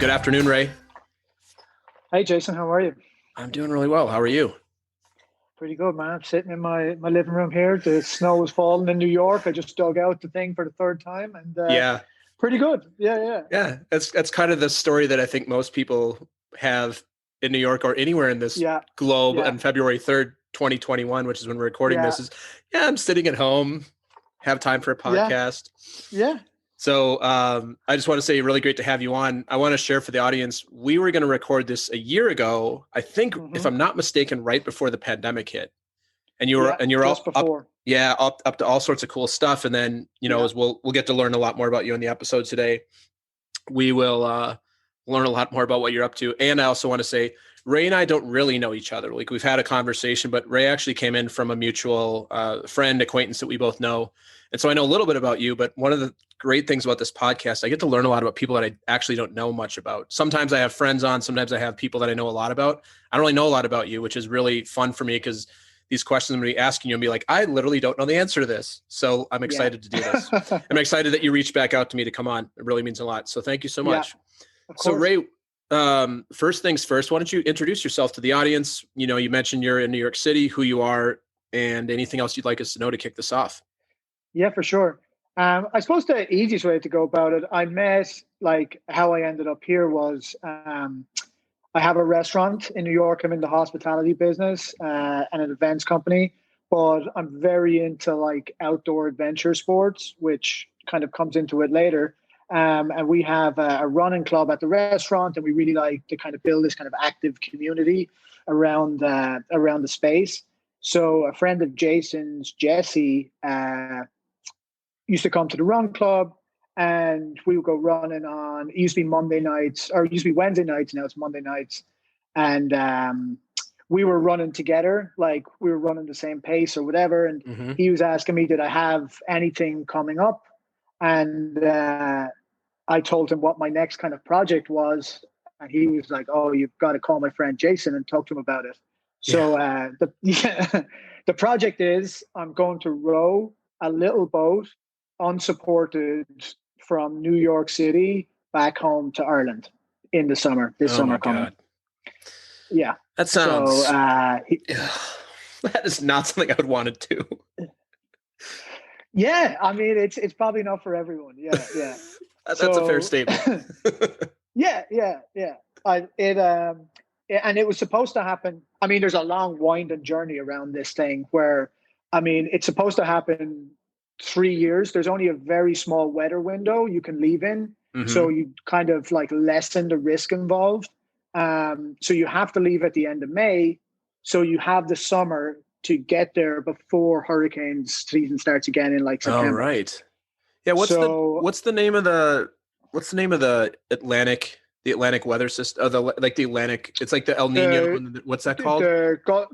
good afternoon, Ray. Hey, Jason, how are you? I'm doing really well. How are you? Pretty good, man. I'm sitting in my living room here. The snow was falling in New York. I just dug out the thing for the third time, and Yeah. pretty good. Yeah. Yeah. That's kind of the story that I think most people have in New York or anywhere in this Yeah, globe yeah, on February 3rd, 2021, which is when we're recording yeah, this, is, yeah, I'm sitting at home, have time for a yeah, podcast. yeah. So I just want to say really great to have you on. I want to share for the audience, we were going to record this a year ago, I think, if hmm I'm not mistaken, right before the pandemic hit. And Yeah, you're just all up, before. yeah, up to all sorts of cool stuff. And then, Yeah, as we'll get to learn a lot more about you in the episode today. We will learn a lot more about what you're up to. And I also want to say, Ray and I don't really know each other. Like, we've had a conversation, but Ray actually came in from a mutual friend, acquaintance that we both know. And so I know a little bit about you, but one of the great things about this podcast, I get to learn a lot about people that I actually don't know much about. Sometimes I have friends on, sometimes I have people that I know a lot about. I don't really know a lot about you, which is really fun for me because these questions I'm going to be asking you and be like, I literally don't know the answer to this. So I'm yeah, excited to do this. I'm excited that you reached back out to me to come on. It really means a lot. So thank you so yeah. much. Of So course. Ray, first things first, why don't you introduce yourself to the audience? You mentioned you're in New York City, who you are, and anything else you'd like us to know to kick this off. Yeah, for sure. I suppose the easiest way to go about it, I met like how I ended up here was I have a restaurant in New York. I'm in the hospitality business and an events company, but I'm very into like outdoor adventure sports, which kind of comes into it later. And we have a running club at the restaurant, and we really like to kind of build this kind of active community around the space. So a friend of Jason's, Jesse, used to come to the run club, and we would go running on, it used to be Monday nights, or it used to be Wednesday nights, now it's Monday nights. And we were running together, like we were running the same pace or whatever. And Mm-hmm. he was asking me, did I have anything coming up? And I told him what my next kind of project was. And he was like, oh, you've got to call my friend Jason and talk to him about it. Yeah. So the project is I'm going to row a little boat unsupported from New York City back home to Ireland in the summer, this Oh my summer coming. God. Yeah. That So, sounds, that is not something I would want to do. yeah, I mean, it's probably not for everyone. Yeah. That's a fair So, statement. yeah. And it was supposed to happen. I mean, there's a long winding journey around this thing where, I mean, it's supposed to happen 3 years. There's only a very small weather window you can leave in. Mm-hmm. So you kind of like lessen the risk involved. So you have to leave at the end of May. So you have the summer to get there before hurricane season starts again in like Oh, September. right. Yeah. So What's the name of the Atlantic weather system? The Atlantic. It's like the El Nino. the What's that called?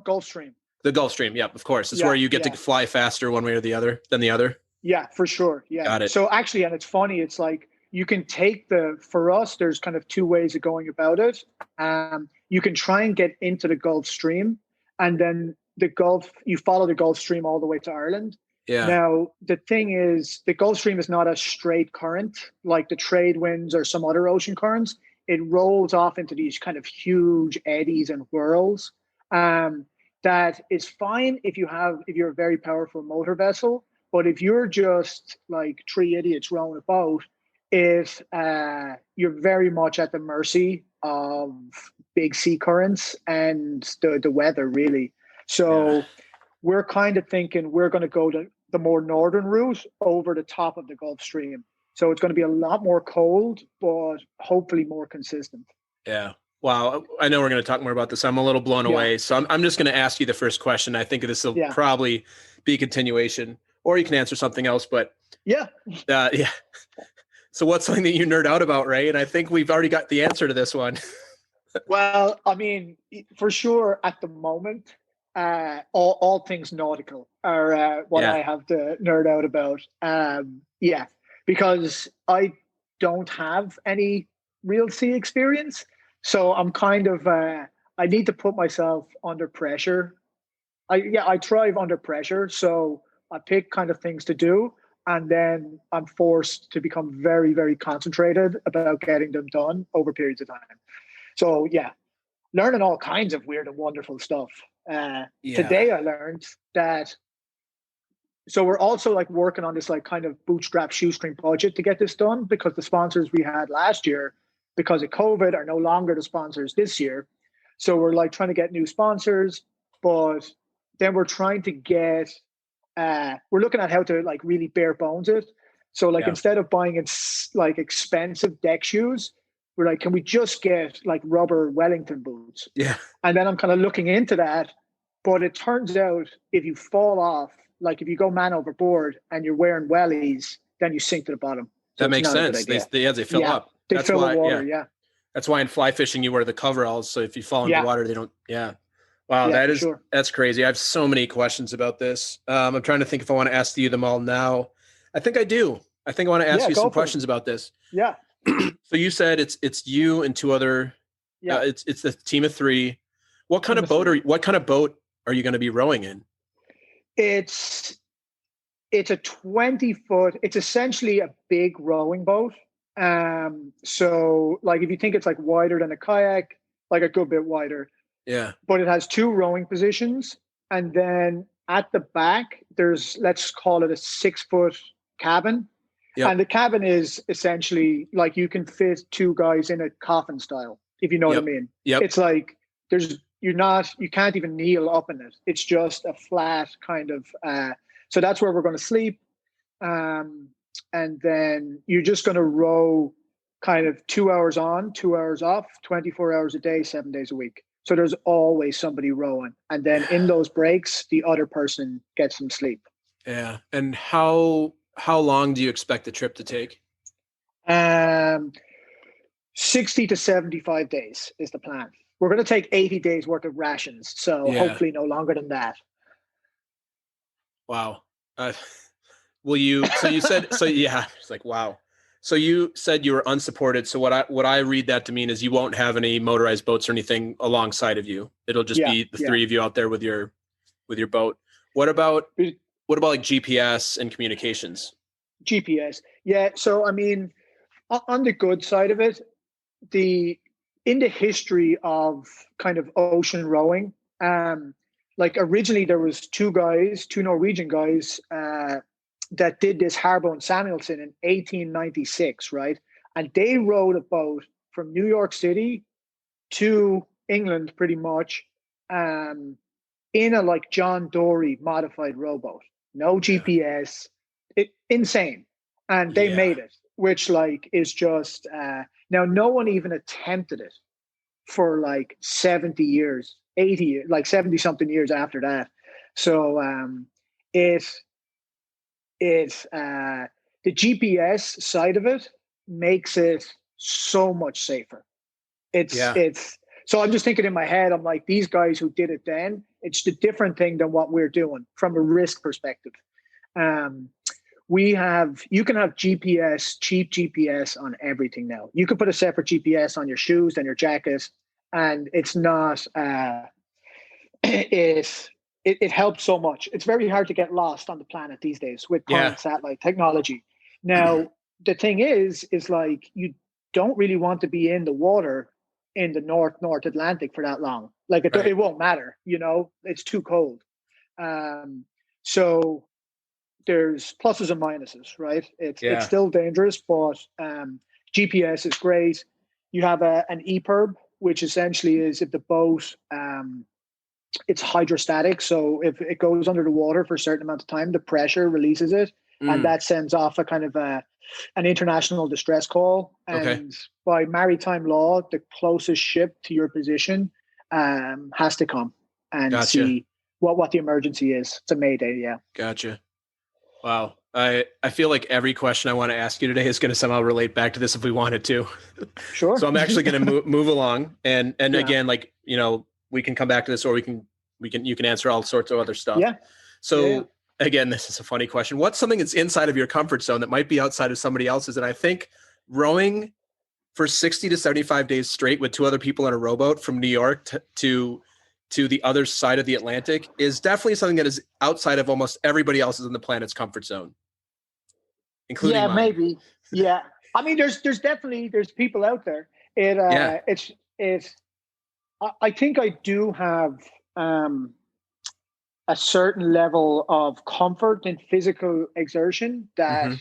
Gulf Stream. The Gulf Stream. Yeah, of course. It's where Yeah, you get to yeah. fly faster one way or the other than the other. Yeah, for sure. Yeah. Got it. So actually, and it's funny, it's like you can take for us, there's kind of two ways of going about it. You can try and get into the Gulf Stream, and then you follow the Gulf Stream all the way to Ireland. Yeah. Now, the thing is, the Gulf Stream is not a straight current like the trade winds or some other ocean currents. It rolls off into these kind of huge eddies and whirls. That is fine if you're a very powerful motor vessel. But if you're just like three idiots rowing a boat, you're very much at the mercy of big sea currents and the weather, really. Yeah. So we're kind of thinking we're going to go to the more northern route over the top of the Gulf Stream. So it's going to be a lot more cold, but hopefully more consistent. Yeah. Wow. I know we're going to talk more about this. I'm a little blown Yeah, away. So I'm just going to ask you the first question. I think this will yeah, probably be a continuation, or you can answer something else. But yeah. yeah. So what's something that you nerd out about, Ray? And I think we've already got the answer to this one. Well, I mean, for sure, at the moment, all things nautical are what Yeah. I have to nerd out about. Yeah, because I don't have any real sea experience, so I'm kind of I need to put myself under pressure. I thrive under pressure, so I pick kind of things to do. and then I'm forced to become very, very concentrated about getting them done over periods of time. So yeah, learning all kinds of weird and wonderful stuff. Today I learned that. So we're also like working on this like kind of bootstrap shoestring budget to get this done, because the sponsors we had last year, because of COVID, are no longer the sponsors this year. So we're like trying to get new sponsors, but then we're trying to get, we're looking at how to like really bare bones it. So like instead of buying like expensive deck shoes, we're like, can we just get like rubber Wellington boots? Yeah. And then I'm kind of looking into that. But it turns out if you fall off, like if you go man overboard and you're wearing wellies, then you sink to the bottom. So that makes sense. They fill up. They fill with water, yeah. That's why in fly fishing you wear the coveralls, so if you fall into water, they don't. Yeah. Wow, that's crazy. I have so many questions about this. I'm trying to think if I want to ask you them all now. I think I do. I think I want to ask you some questions about this. Yeah. So you said it's you and two other. Yeah. It's the team of three. What kind of boat are you going to be rowing in? It's a 20-foot. It's essentially a big rowing boat. So like if you think it's like wider than a kayak, like a good bit wider. Yeah. But it has two rowing positions. And then at the back, there's, let's call it a 6-foot cabin. Yep. And the cabin is essentially like you can fit two guys in a coffin style, if you know what I mean. Yep. It's like you can't even kneel up in it. It's just a flat kind of, so that's where we're going to sleep. And then you're just going to row kind of 2 hours on, 2 hours off, 24 hours a day, 7 days a week. So there's always somebody rowing. And then in those breaks, the other person gets some sleep. Yeah. And how long do you expect the trip to take? 60 to 75 days is the plan. We're going to take 80 days worth of rations. So hopefully no longer than that. Wow. So you said, it's like, wow. So you said you were unsupported. So what I read that to mean is you won't have any motorized boats or anything alongside of you. It'll just be the three of you out there with your boat. What about like GPS and communications? GPS. Yeah. So, I mean, on the good side of it, in the history of kind of ocean rowing, like originally there was two Norwegian guys, that did this, Harbo and Samuelson, in 1896, right? And they rowed a boat from New York City to England pretty much, in a like John Dory modified rowboat. No GPS. Insane. And they made it, which like is just, now no one even attempted it for like 70 years, 80 years, like 70 something years after that. So the GPS side of it makes it so much safer. So I'm just thinking in my head, I'm like, these guys who did it then, it's a different thing than what we're doing from a risk perspective. You can have GPS, cheap GPS on everything now. You can put a separate GPS on your shoes and your jacket, and it's not, it helps so much. It's very hard to get lost on the planet these days with current satellite technology. Now, the thing is like, you don't really want to be in the water in the North Atlantic for that long. Like it won't matter, it's too cold. So there's pluses and minuses, right? It's still dangerous, but GPS is great. You have an EPIRB, which essentially is if the boat, it's hydrostatic. So if it goes under the water for a certain amount of time, the pressure releases it. And that sends off a kind of an international distress call. And by maritime law, the closest ship to your position has to come and see what the emergency is. It's a mayday, yeah. Gotcha. Wow. I feel like every question I want to ask you today is going to somehow relate back to this if we wanted to. Sure. So I'm actually going to move along. And again, like, we can come back to this, or you can answer all sorts of other stuff. Yeah. So again, this is a funny question. What's something that's inside of your comfort zone that might be outside of somebody else's? And I think rowing for 60 to 75 days straight with two other people in a rowboat from New York to the other side of the Atlantic is definitely something that is outside of almost everybody else's on the planet's comfort zone. including Yeah, mine. maybe. Yeah. I mean, there's definitely, there's people out there. Yeah. It's, I think I do have, um, a certain level of comfort in physical exertion that Hmm.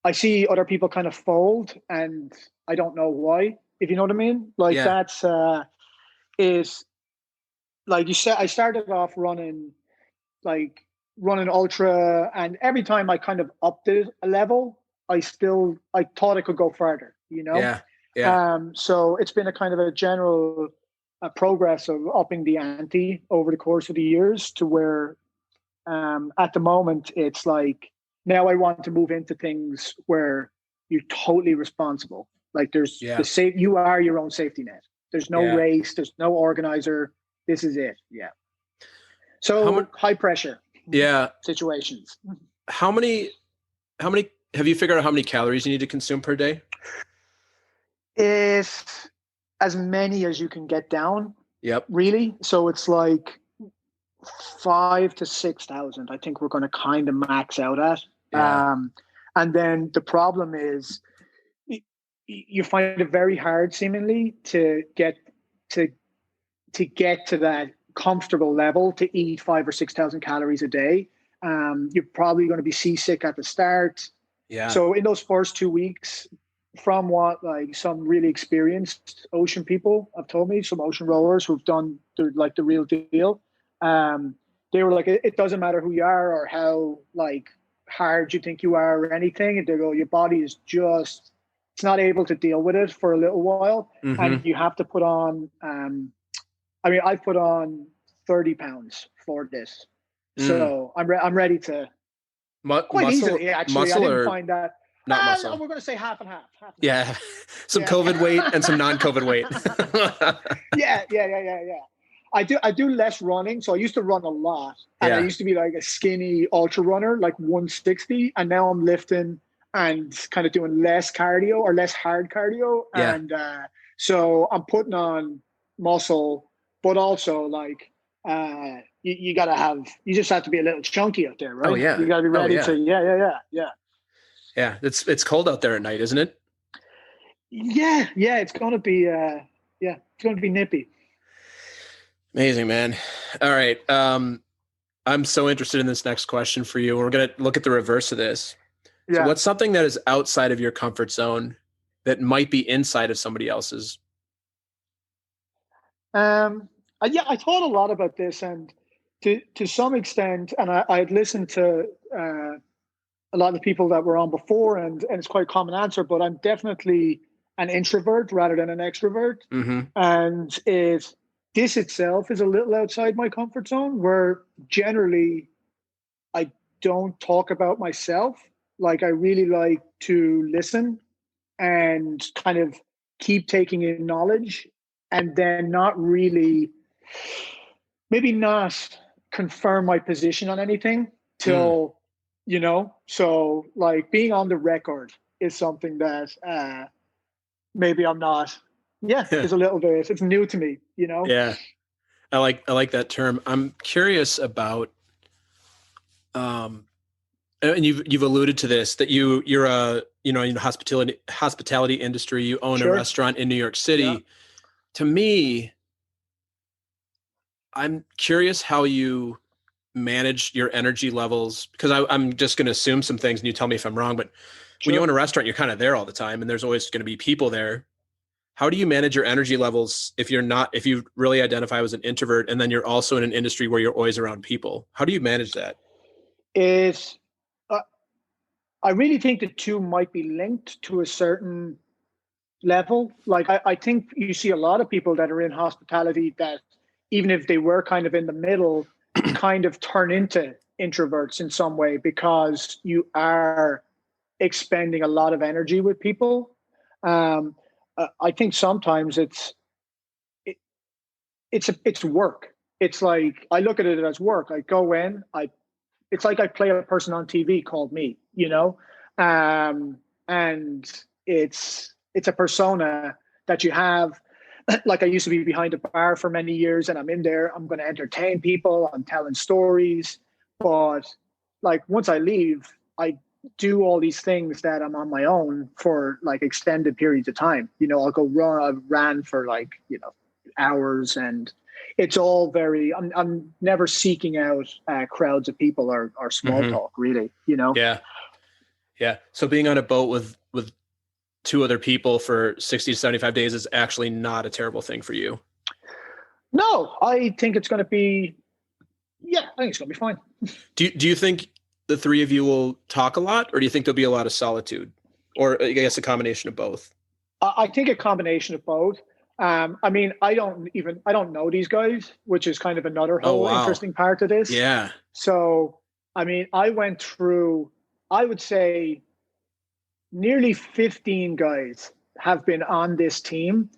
I see other people kind of fold, and I don't know why, if you know what I mean. Like Yeah. that's is like you said, I started off running, like running ultra, and every time I kind of upped it a level, I thought I could go further, you know. Yeah. Yeah. So it's been a kind of a general progress of upping the ante over the course of the years to where at the moment it's like now I want to move into things where you're totally responsible. Like there's the Yeah. safe, you are your own safety net. There's no Yeah. race, there's no organizer. This is it. Yeah. How much? So high pressure Yeah. situations. How many, have you figured out how many calories you need to consume per day? It's as many as you can get down, Yep. really. So it's like 5 to 6,000. I think we're going to kind of max out at. Yeah. And then the problem is you find it very hard, seemingly, to get to that comfortable level to eat 5 or 6,000 calories a day. You're probably going to be seasick at the start. Yeah. So in those first 2 weeks, from what like some really experienced ocean people have told me, some ocean rowers who've done the real deal, um, they were like, it doesn't matter who you are or how like hard you think you are or anything. And they go, your body is just, it's not able to deal with it for a little while. Hmm. And you have to put on, I mean, I put on 30 pounds for this. Mm. So I'm ready to quite Muscle, easily, actually. I muscle didn't or find that. not We're muscle? going to say half and half. Half and Yeah. Some half. COVID weight and some non-COVID weight. Yeah. Yeah. I do less running. So I used to run a lot, and I Yeah. used to be like a skinny ultra runner, like 160. And now I'm lifting and kind of doing less cardio or less hard cardio. Yeah. And so I'm putting on muscle, but also like, you got to have, you just have to be a little chunky out there, Oh right? yeah. You got to be Oh ready yeah. to, yeah. Yeah. It's cold out there at night, isn't it? Yeah. It's going to be, it's going to be nippy. Amazing, man. All right. I'm so interested in this next question for you. We're going to look at the reverse of this. So Yeah. what's something that is outside of your comfort zone that might be inside of somebody else's? I thought a lot about this, and to some extent, and I had listened to a lot of the people that were on before, and it's quite a common answer, but I'm definitely an introvert rather than an extrovert. Mm-hmm. And this itself is a little outside my comfort zone, where generally I don't talk about myself. Like I really like to listen and kind of keep taking in knowledge, and then not really, maybe not confirm my position on anything Mm. till, so like being on the record is something that maybe I'm not, yeah, is a little bit, it's new to me. Yeah. I like that term. I'm curious about um and you've alluded to this, that you're a, in the hospitality industry, you own a Sure. restaurant in New York Yeah. City. To me, I'm curious how you manage your energy levels, because I'm just going to assume some things and you tell me if I'm wrong, but when you own Sure. a restaurant, you're kind of there all the time and there's always going to be people there. How do you manage your energy levels if you really identify as an introvert and then you're also in an industry where you're always around people? How do you manage that? Is I really think the two might be linked to a certain level. Like I think you see a lot of people that are in hospitality that, even if they were kind of in the middle, kind of turn into introverts in some way, because you are expending a lot of energy with people. Um, I think sometimes it, it's work. It's like I look at it as work. I go in, it's like I play a person on TV called me, and it's a persona that you have. Like I used to be behind a bar for many years, and I'm in there. I'm going to entertain people. I'm telling stories, but like once I leave, do all these things that I'm on my own for like extended periods of time. I'll go run. I've ran for like, hours, and it's all very, I'm never seeking out crowds of people or small talk really, Yeah. Yeah. So being on a boat with two other people for 60 to 75 days is actually not a terrible thing for you. No, I think it's going to be, I think it's going to be fine. Do you think the three of you will talk a lot, or do you think there'll be a lot of solitude, or I guess a combination of both? I think a combination of both. I mean, I don't know these guys, which is kind of another whole interesting part of this. Yeah. So, I mean, I went through, I would say nearly 15 guys have been on this team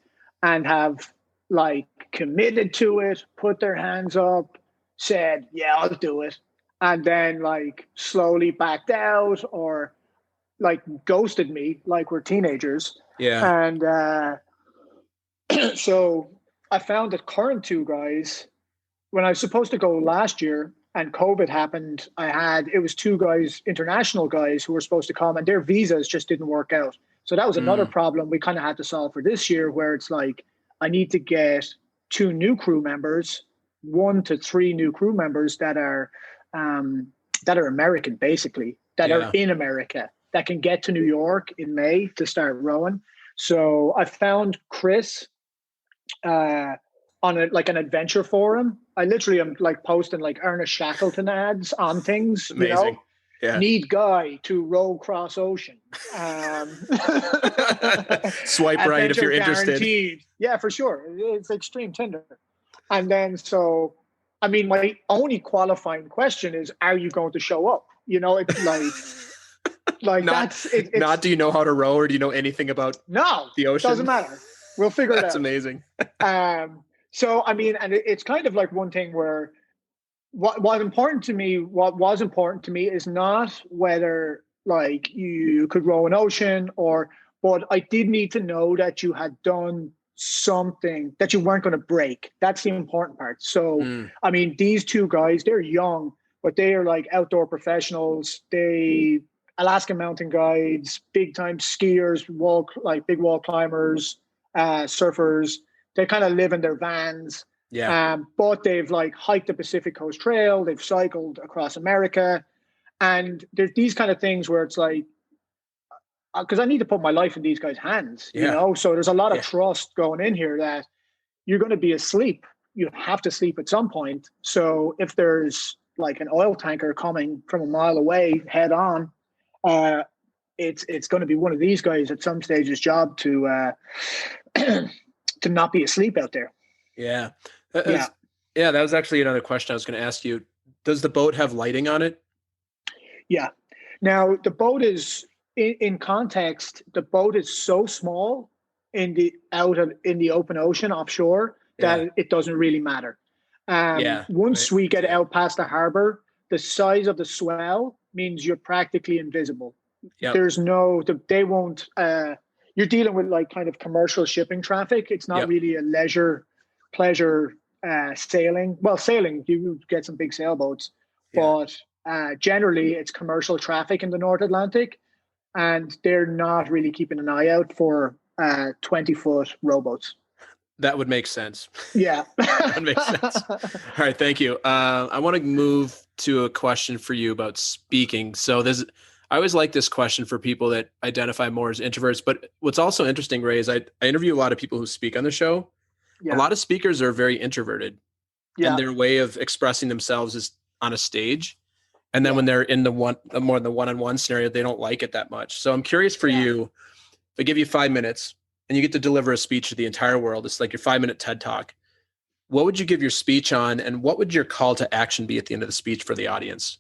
and have like committed to it, put their hands up, said, yeah, I'll do it. And then like slowly backed out or like ghosted me like we're teenagers. Yeah. And so I found the current two guys, when I was supposed to go last year and COVID happened, it was two guys, international guys who were supposed to come, and their visas just didn't work out. So that was another problem we kind of had to solve for this year, where it's like, I need to get 2 new crew members, 1 to 3 new crew members that are American, basically, that are in America, that can get to New York in May to start rowing. So I found Chris on an adventure forum. I literally am like posting like Ernest Shackleton ads on things. Amazing. Yeah. Need guy to row cross ocean. Swipe right if you're interested. Guaranteed. Yeah, for sure. It's extreme Tinder. And then so, I mean, my only qualifying question is, are you going to show up? It's like not, not do you know how to row, or do you know anything about the ocean? Doesn't matter. We'll figure it out. That's amazing. So, I mean, and it's kind of like one thing where what was important to me is not whether like you could row an ocean but I did need to know that you had done something that you weren't going to break. That's the important part. So, I mean, these two guys, they're young, but they are like outdoor professionals. They Alaskan mountain guides, big time skiers, big wall climbers, surfers. They kind of live in their vans. Yeah. But they've like hiked the Pacific Coast Trail. They've cycled across America. And there's these kind of things where it's like, because I need to put my life in these guys' hands, So there's a lot of trust going in here that you're going to be asleep. You have to sleep at some point. So if there's like an oil tanker coming from a mile away head on, it's going to be one of these guys at some stage's job to to not be asleep out there. Yeah. That was actually another question I was going to ask you. Does the boat have lighting on it? Yeah. Now the boat is in context. The boat is so small in the open ocean offshore that it doesn't really matter. Once we get out past the harbor, the size of the swell means you're practically invisible. Yep. There's they won't. You're dealing with like kind of commercial shipping traffic. It's not really a pleasure sailing. Well, sailing, you get some big sailboats, but generally it's commercial traffic in the North Atlantic, and they're not really keeping an eye out for 20-foot rowboats. That would make sense. Yeah. That makes sense. All right. Thank you. I want to move to a question for you about speaking. So I always like this question for people that identify more as introverts, but what's also interesting, Ray, is I interview a lot of people who speak on the show. Yeah. A lot of speakers are very introverted, and their way of expressing themselves is on a stage. And then when they're in the one-on-one scenario, they don't like it that much. So I'm curious for you, if I give you 5 minutes and you get to deliver a speech to the entire world, it's like your 5-minute TED Talk. What would you give your speech on, and what would your call to action be at the end of the speech for the audience?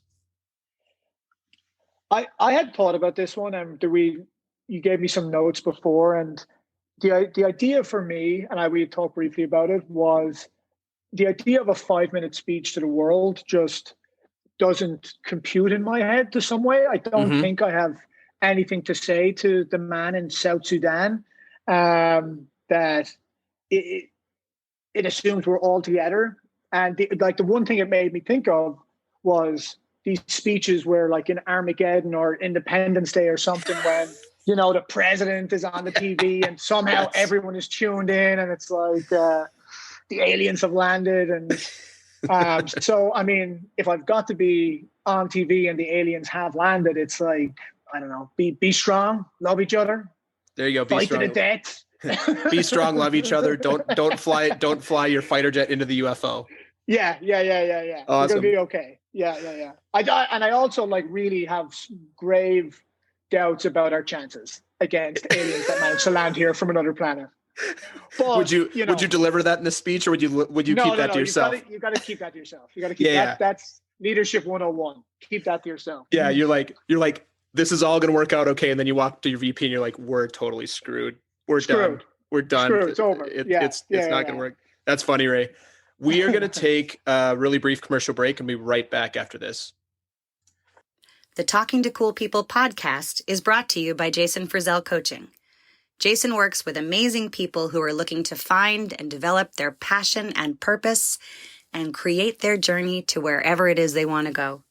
I had thought about this one, and you gave me some notes before, and the idea for me, and we talked briefly about it, was the idea of a 5-minute speech to the world just doesn't compute in my head to some way. I don't think I have anything to say to the man in South Sudan that it assumes we're all together. And the one thing it made me think of was these speeches where like in Armageddon or Independence Day or something when, you know, the president is on the TV and somehow Yes. everyone is tuned in and it's like the aliens have landed. And so, I mean, if I've got to be on TV and the aliens have landed, it's like, I don't know, be strong, love each other. There you go. Be fight strong. to the death. Be strong, love each other. Don't fly your fighter jet into the UFO. Yeah. Awesome. We're gonna be okay. Yeah. I also like really have grave doubts about our chances against aliens that manage to land here from another planet. But, would you deliver that in the speech, or would you keep that to yourself? You got to keep that to yourself. You got to keep that. That's leadership 101. Keep that to yourself. Yeah, you're like, this is all going to work out okay, and then you walk to your VP and you're like, we're totally screwed. We're done. We're done. Screwed. It's over. It's not going to work. That's funny, Ray. We are going to take a really brief commercial break and be right back after this. The Talking to Cool People podcast is brought to you by Jason Frizzell Coaching. Jason works with amazing people who are looking to find and develop their passion and purpose and create their journey to wherever it is they want to go.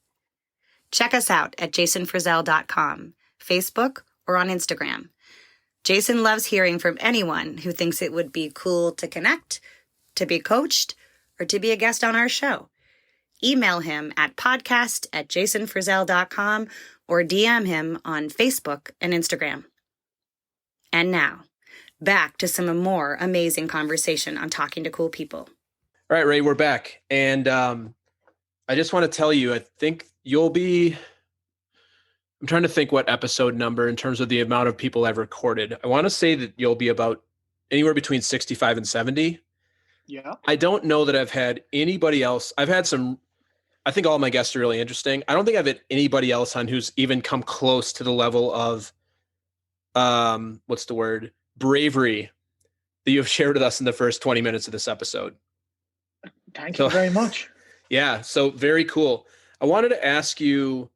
Check us out at jasonfrizzell.com, Facebook, or on Instagram. Jason loves hearing from anyone who thinks it would be cool to connect, to be coached, or to be a guest on our show. Email him at podcast@jasonfrizzell.com or DM him on Facebook and Instagram. And now, back to some more amazing conversation on Talking to Cool People. All right, Ray, we're back. And I just want to tell you, I think I'm trying to think what episode number in terms of the amount of people I've recorded. I want to say that you'll be about anywhere between 65 and 70. Yeah. I don't know that I've had anybody else. I think all my guests are really interesting. I don't think I've had anybody else on who's even come close to the level of, bravery that you have shared with us in the first 20 minutes of this episode. Thank you very much. Yeah. So very cool. I wanted to ask you,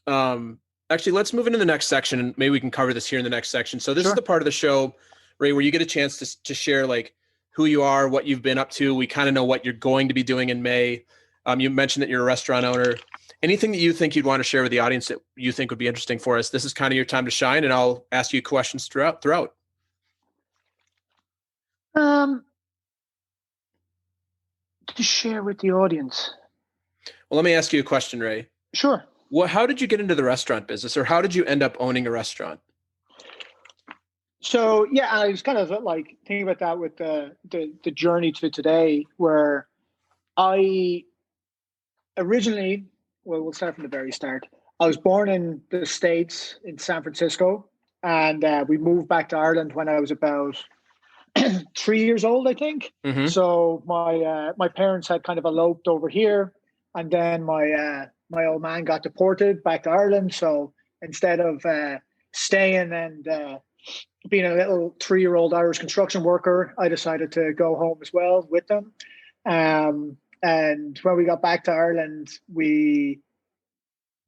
actually, let's move into the next section and maybe we can cover this here in the next section. So this is the part of the show, Ray, where you get a chance to share like who you are, what you've been up to. We kind of know what you're going to be doing in May. You mentioned that you're a restaurant owner. Anything that you think you'd want to share with the audience that you think would be interesting for us? This is kind of your time to shine, and I'll ask you questions throughout. To share with the audience. Well, let me ask you a question, Ray. Sure. How did you get into the restaurant business, or how did you end up owning a restaurant? So, yeah, I was kind of like thinking about that with the journey to today, where I originally, we'll start from the very start. I was born in the States in San Francisco, and we moved back to Ireland when I was about 3 years old, I think. Mm-hmm. So my parents had kind of eloped over here, and then my old man got deported back to Ireland. So instead of staying and being a little 3-year-old Irish construction worker, I decided to go home as well with them. And when we got back to Ireland,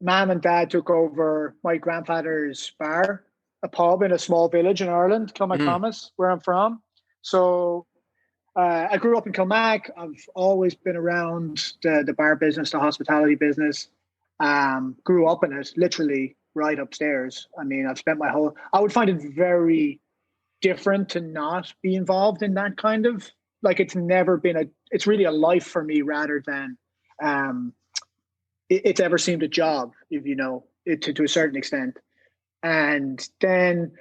Mom and Dad took over my grandfather's bar, a pub in a small village in Ireland, Kilmacromas, where I'm from. So I grew up in Kilmac. I've always been around the bar business, the hospitality business. Grew up in it, literally right upstairs. I mean, I would find it very different to not be involved in that kind of, like, it's never been it's really a life for me rather than it's ever seemed a job, if you know, to a certain extent. And then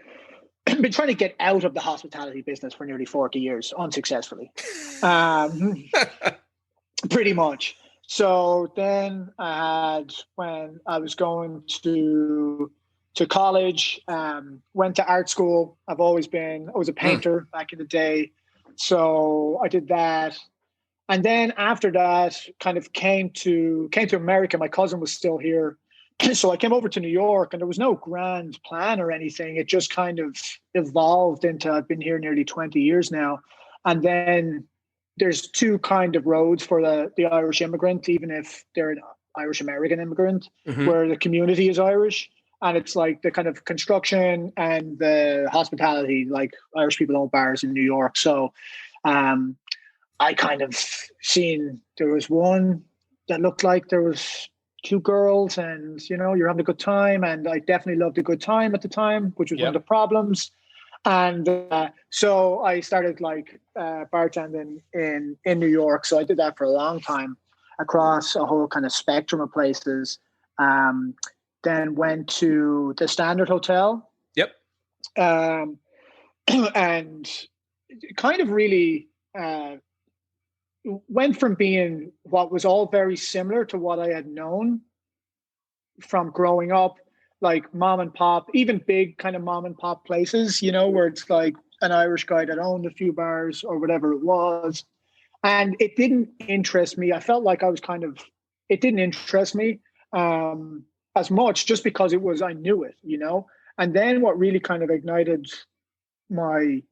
I've been trying to get out of the hospitality business for nearly 40 years, unsuccessfully. Pretty much. So then when I was going to college, went to art school. I was a painter back in the day. So I did that. And then after that, kind of came to America. My cousin was still here. So I came over to New York, and there was no grand plan or anything. It just kind of evolved into, I've been here nearly 20 years now. And then there's two kind of roads for the Irish immigrant, even if they're an Irish American immigrant, where the community is Irish. And it's like the kind of construction and the hospitality, like Irish people own bars in New York. So I kind of seen there was one that looked like there was two girls, and you're having a good time, and I definitely loved a good time at the time, which was one of the problems. And so I started bartending in New York. So I did that for a long time across a whole kind of spectrum of places. Then went to the Standard Hotel. Yep. And kind of really went from being what was all very similar to what I had known from growing up, like mom and pop, even big kind of mom and pop places, where it's like an Irish guy that owned a few bars or whatever it was. And it didn't interest me. I felt like it didn't interest me as much, just because I knew it, And then what really kind of ignited my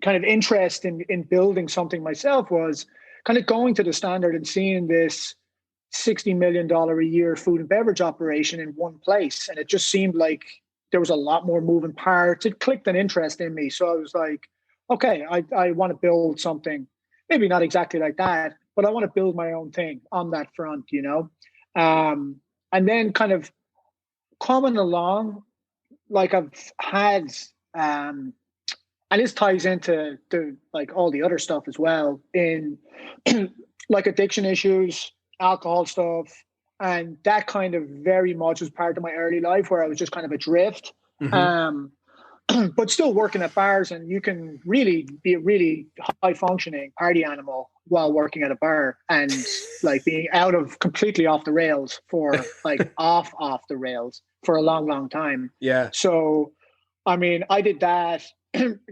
kind of interest in building something myself was kind of going to the Standard and seeing this $60 million a year food and beverage operation in one place. And it just seemed like there was a lot more moving parts. It clicked an interest in me. So I was like, okay, I want to build something, maybe not exactly like that, but I want to build my own thing on that front, and then kind of coming along, like I've had, and this ties into all the other stuff as well, in like addiction issues, alcohol stuff, and that kind of very much was part of my early life, where I was just kind of adrift, but still working at bars. And you can really be a really high functioning party animal while working at a bar, and like being completely off the rails for like off the rails for a long, long time. Yeah. So, I mean, I did that,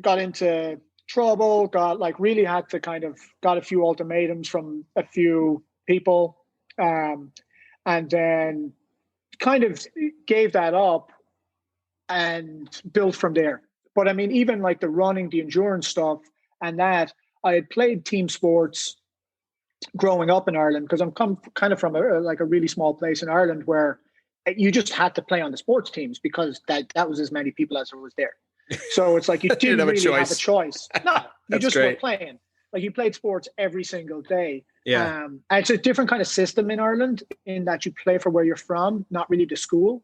got into trouble, got a few ultimatums from a few people, and then kind of gave that up and built from there. But I mean, even like the running, the endurance stuff, and that, I had played team sports growing up in Ireland, because I'm kind of from a really small place in Ireland, where you just had to play on the sports teams, because that was as many people as there was there. So it's like you didn't really have a choice. No, you just were playing. Like, you played sports every single day. Yeah. And it's a different kind of system in Ireland, in that you play for where you're from, not really the school.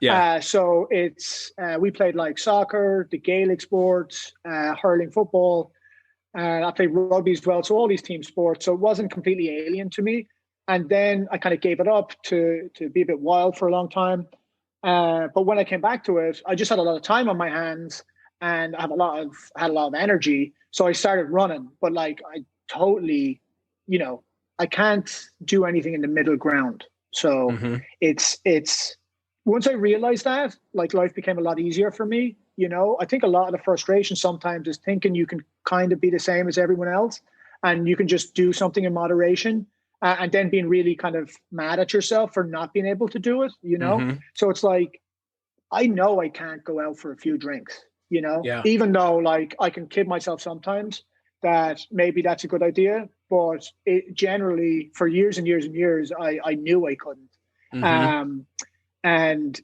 Yeah. So it's we played like soccer, the Gaelic sports, hurling, football. I played rugby as well. So all these team sports. So it wasn't completely alien to me. And then I kind of gave it up to be a bit wild for a long time. But when I came back to it, I just had a lot of time on my hands, and I had a lot of energy. So I started running. But like, I totally, I can't do anything in the middle ground. So it's once I realized that, like, life became a lot easier for me. I think a lot of the frustration sometimes is thinking you can kind of be the same as everyone else, and you can just do something in moderation, and then being really kind of mad at yourself for not being able to do it, So it's like, I know I can't go out for a few drinks, even though like I can kid myself sometimes that maybe that's a good idea, but it generally, for years and years and years, I knew I couldn't. And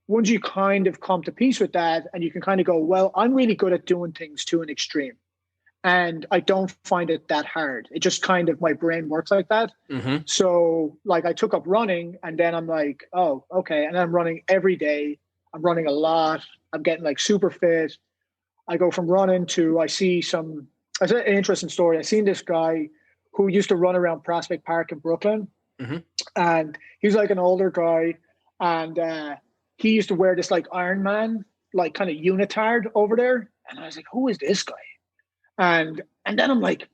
once you kind of come to peace with that, and you can kind of go, well, I'm really good at doing things to an extreme, and I don't find it that hard. It just kind of, my brain works like that. So like, I took up running, and then I'm like, oh, okay. And I'm running every day. I'm running a lot. I'm getting like super fit. I go from running to, it's an interesting story. I seen this guy who used to run around Prospect Park in Brooklyn, and he's like an older guy, and he used to wear this like Iron Man, like kind of unitard over there. And I was like, who is this guy? And then I'm like,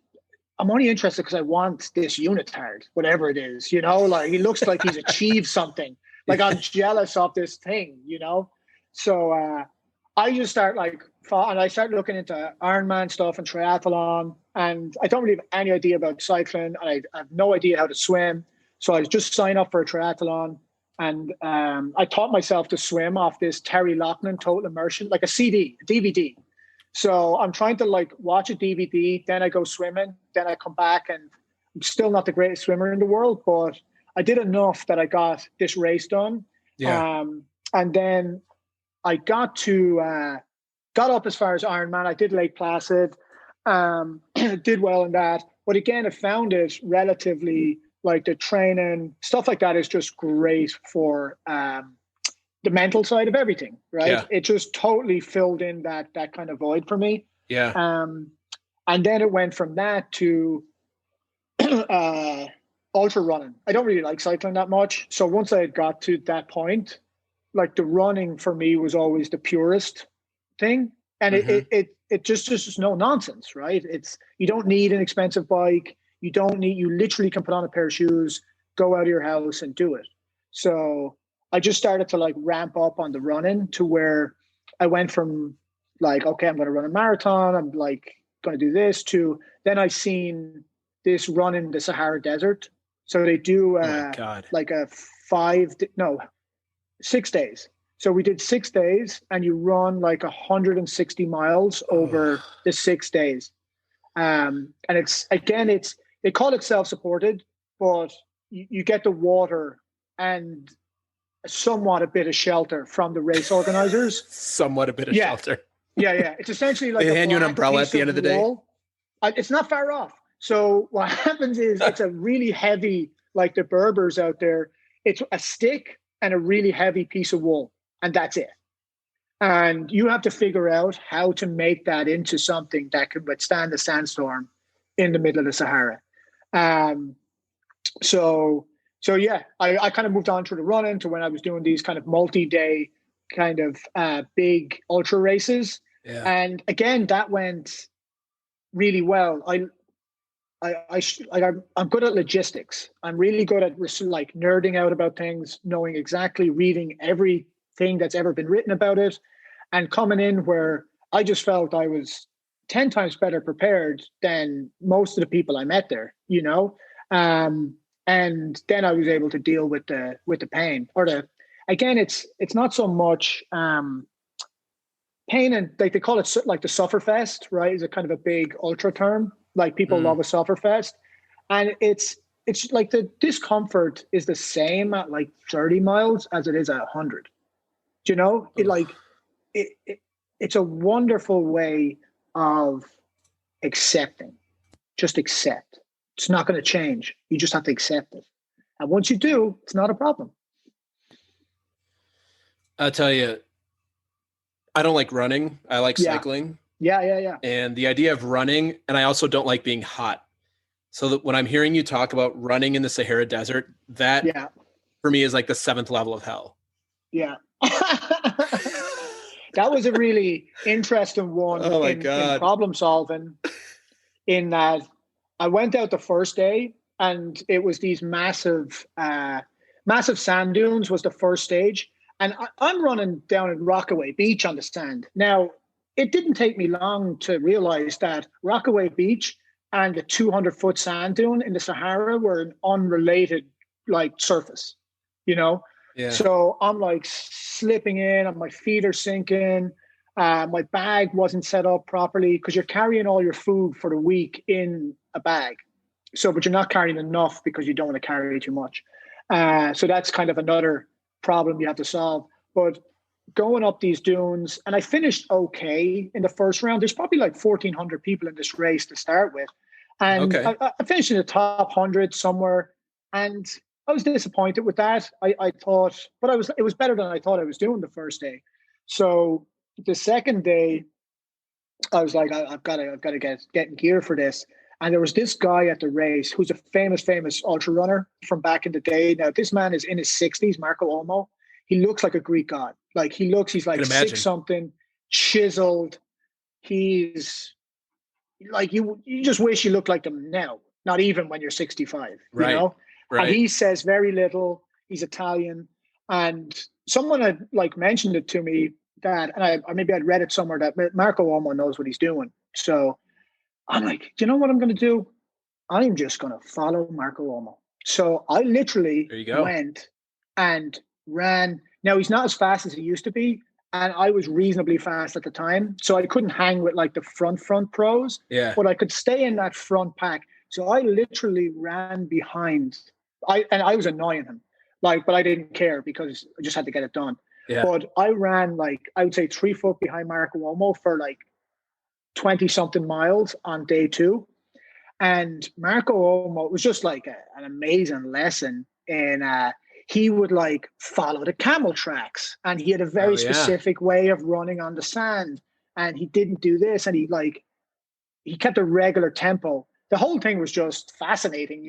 I'm only interested because I want this unitard, whatever it is, like, he looks like he's achieved something. Like, I'm jealous of this thing, So I just start and I start looking into Ironman stuff and triathlon, and I don't really have any idea about cycling, and I have no idea how to swim. So I just signed up for a triathlon, and I taught myself to swim off this Terry Loughlin Total Immersion, like a DVD. So I'm trying to like watch a DVD, then I go swimming, then I come back, and I'm still not the greatest swimmer in the world, but I did enough that I got this race done. Yeah. And then I got up as far as Ironman. I did Lake Placid, did well in that. But again, I found it relatively like the training, stuff like that is just great for the mental side of everything, right? Yeah. It just totally filled in that kind of void for me. Yeah. And then it went from that to ultra running. I don't really like cycling that much. So once I had got to that point, like the running for me was always the purest thing. And it just no nonsense, right? You don't need an expensive bike. You literally can put on a pair of shoes, go out of your house and do it. So I just started to like ramp up on the running to where I went from like, okay, I'm going to run a marathon. I'm like going to do this to then I seen this run in the Sahara Desert. So they do like 6 days. So we did 6 days and you run like 160 miles over the 6 days. And they call it self-supported, but you get the water and somewhat a bit of shelter from the race organizers. Somewhat a bit of shelter. Yeah. It's essentially like they hand you an umbrella at the end of the day. It's not far off. So what happens is it's a really heavy, like the Berbers out there, it's a stick and a really heavy piece of wool, and that's it. And you have to figure out how to make that into something that can withstand the sandstorm in the middle of the Sahara. So yeah, I kind of moved on through the running to when I was doing these kind of multi-day kind of big ultra races. Yeah. And again, that went really well. I'm good at logistics. I'm really good at like nerding out about things, knowing exactly, reading everything that's ever been written about it, and coming in where I just felt I was 10 times better prepared than most of the people I met there, you know? And then I was able to deal with the pain again, it's not so much pain and like they call it like the sufferfest, right? Is a kind of a big ultra term. Like people love a sufferfest, and it's like the discomfort is the same at like 30 miles as it is at 100. Do you know? It's a wonderful way of accepting. Just accept. It's not going to change. You just have to accept it. And once you do, it's not a problem. I'll tell you, I don't like running. I like cycling. Yeah. And the idea of running, and I also don't like being hot. So that when I'm hearing you talk about running in the Sahara Desert, that for me is like the 7th level of hell. Yeah. That was a really interesting one in problem solving, in that I went out the first day and it was these massive sand dunes was the first stage. And I'm running down at Rockaway Beach on the sand. Now, it didn't take me long to realize that Rockaway Beach and the 200-foot sand dune in the Sahara were an unrelated like surface, you know? Yeah. So I'm like slipping in and my feet are sinking. My bag wasn't set up properly because you're carrying all your food for the week in a bag. So, but you're not carrying enough because you don't want to carry too much. So that's kind of another problem you have to solve. But going up these dunes, and I finished okay in the first round. There's probably like 1,400 people in this race to start with. And I finished in the top 100 somewhere. And I was disappointed with that. I thought, but it was better than I thought I was doing the first day. So the second day, I was like, I've got to get in gear for this. And there was this guy at the race who's a famous ultra runner from back in the day. Now, this man is in his 60s, Marco Olmo. He looks like a Greek god. Like he's like 6-something, chiseled. He's like, you just wish you looked like him now, not even when you're 65, you know? Right. And he says very little. He's Italian. And someone had like mentioned it to me that, and maybe I'd read it somewhere, that Marco Olmo knows what he's doing. So I'm like, do you know what I'm going to do? I'm just going to follow Marco Olmo. So I literally went and ran. Now, he's not as fast as he used to be, and I was reasonably fast at the time. So I couldn't hang with like the front pros, but I could stay in that front pack. So I literally ran behind. I was annoying him, like, but I didn't care because I just had to get it done. Yeah. But I ran like, I would say 3 foot behind Marco Olmo for like 20-something miles on day 2. And Marco Olmo was just like an amazing lesson in he would like follow the camel tracks, and he had a very specific way of running on the sand, and he didn't do this, and he kept a regular tempo. The whole thing was just fascinating,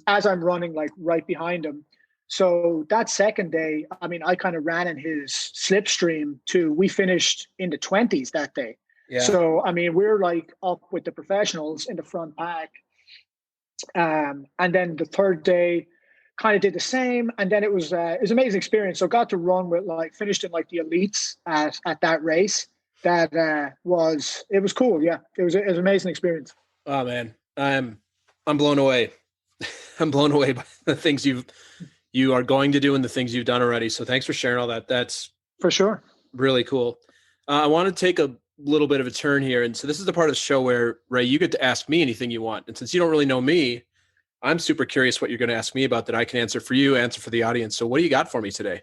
as I'm running like right behind him. So that second day, I mean, I kind of ran in his slipstream we finished in the 20s that day. Yeah. So, I mean, we're like up with the professionals in the front pack. And then the third day kind of did the same. And then it was an amazing experience. So got to run with finished in like the elites at that race. It was cool. Yeah. It was an amazing experience. Oh man. I'm blown away. I'm blown away by the things you are going to do and the things you've done already. So thanks for sharing all that. That's for sure. Really cool. I want to take a little bit of a turn here. And so this is the part of the show where, Ray, you get to ask me anything you want. And since you don't really know me, I'm super curious what you're going to ask me about that I can answer for you, answer for the audience. So what do you got for me today?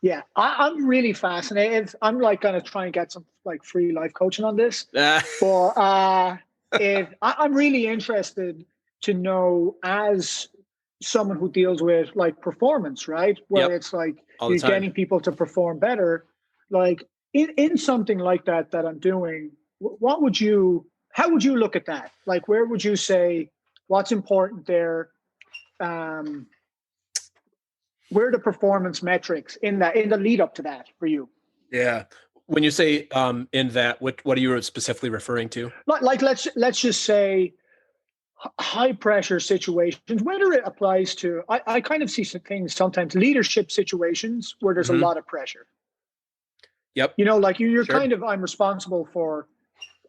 Yeah, I'm really fascinated. I'm like going to try and get some like free life coaching on this. But I'm really interested to know, as someone who deals with like performance, right? Where it's like you're getting people to perform better. Like in something like that I'm doing, how would you look at that? Like, where would you say what's important there? Where are the performance metrics in the lead up to that for you? Yeah. When you say in that, what are you specifically referring to? Like let's just say high pressure situations, whether it applies to, I kind of see some things sometimes, leadership situations where there's a lot of pressure. Yep. Like you're sure. Kind of, I'm responsible for,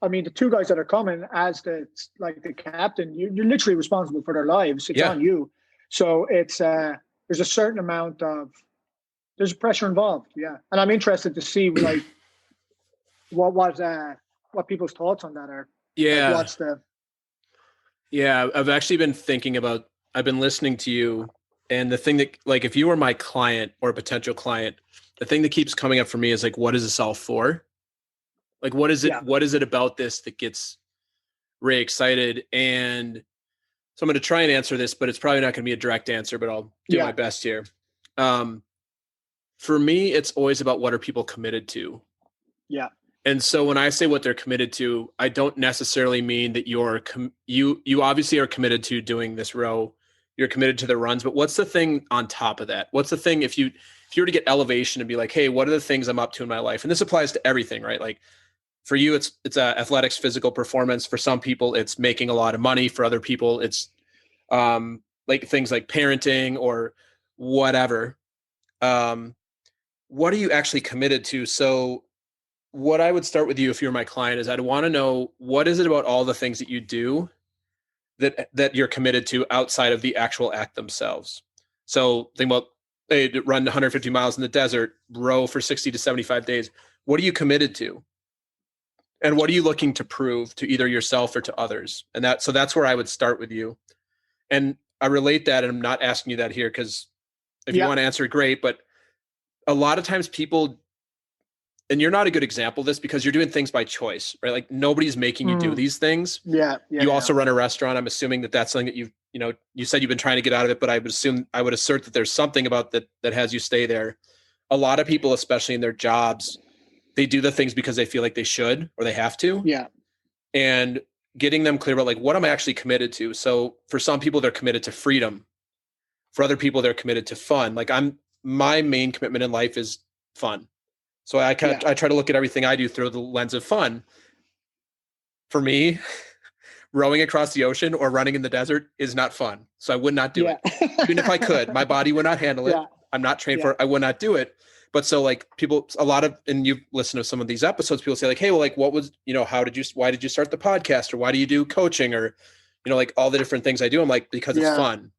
I mean, the two guys that are coming as the captain, you're literally responsible for their lives. It's on you. So it's, there's a certain amount of, there's pressure involved. Yeah. And I'm interested to see like what people's thoughts on that are. Yeah. Like I've actually been thinking about, I've been listening to you, and the thing that, like, if you were my client or a potential client, the thing that keeps coming up for me is like, what is this all for? Like, what is it? Yeah. What is it about this that gets Ray excited? And so I'm going to try and answer this, but it's probably not going to be a direct answer, but I'll do my best here. For me, it's always about what are people committed to? Yeah. And so when I say what they're committed to, I don't necessarily mean that you obviously are committed to doing this row. You're committed to the runs, but what's the thing on top of that? What's the thing if you were to get elevation and be like, hey, what are the things I'm up to in my life? And this applies to everything, right? Like for you, it's athletics, physical performance. For some people, it's making a lot of money. For other people, it's like things like parenting or whatever. What are you actually committed to? So what I would start with you if you're my client is I'd want to know, what is it about all the things that you do that you're committed to outside of the actual act themselves? So think about, hey, run 150 miles in the desert, row for 60 to 75 days. What are you committed to? And what are you looking to prove to either yourself or to others? And so that's where I would start with you. And I relate that, and I'm not asking you that here because if you want to answer, great. But a lot of times people, and you're not a good example of this because you're doing things by choice, right? Like nobody's making you do these things. You also run a restaurant. I'm assuming that that's something that you said you've been trying to get out of it, but I would assert that there's something about that has you stay there. A lot of people, especially in their jobs, they do the things because they feel like they should or they have to. Yeah. And getting them clear about like, what am I actually committed to? So for some people, they're committed to freedom. For other people, they're committed to fun. Like my main commitment in life is fun. So I try to look at everything I do through the lens of fun. For me, rowing across the ocean or running in the desert is not fun. So I would not do it. Even if I could, my body would not handle it. I'm not trained for it. I would not do it. But so like people, and you've listened to some of these episodes, people say like, hey, well, like what was, why did you start the podcast? Or why do you do coaching? Or, like all the different things I do. I'm like, because it's fun.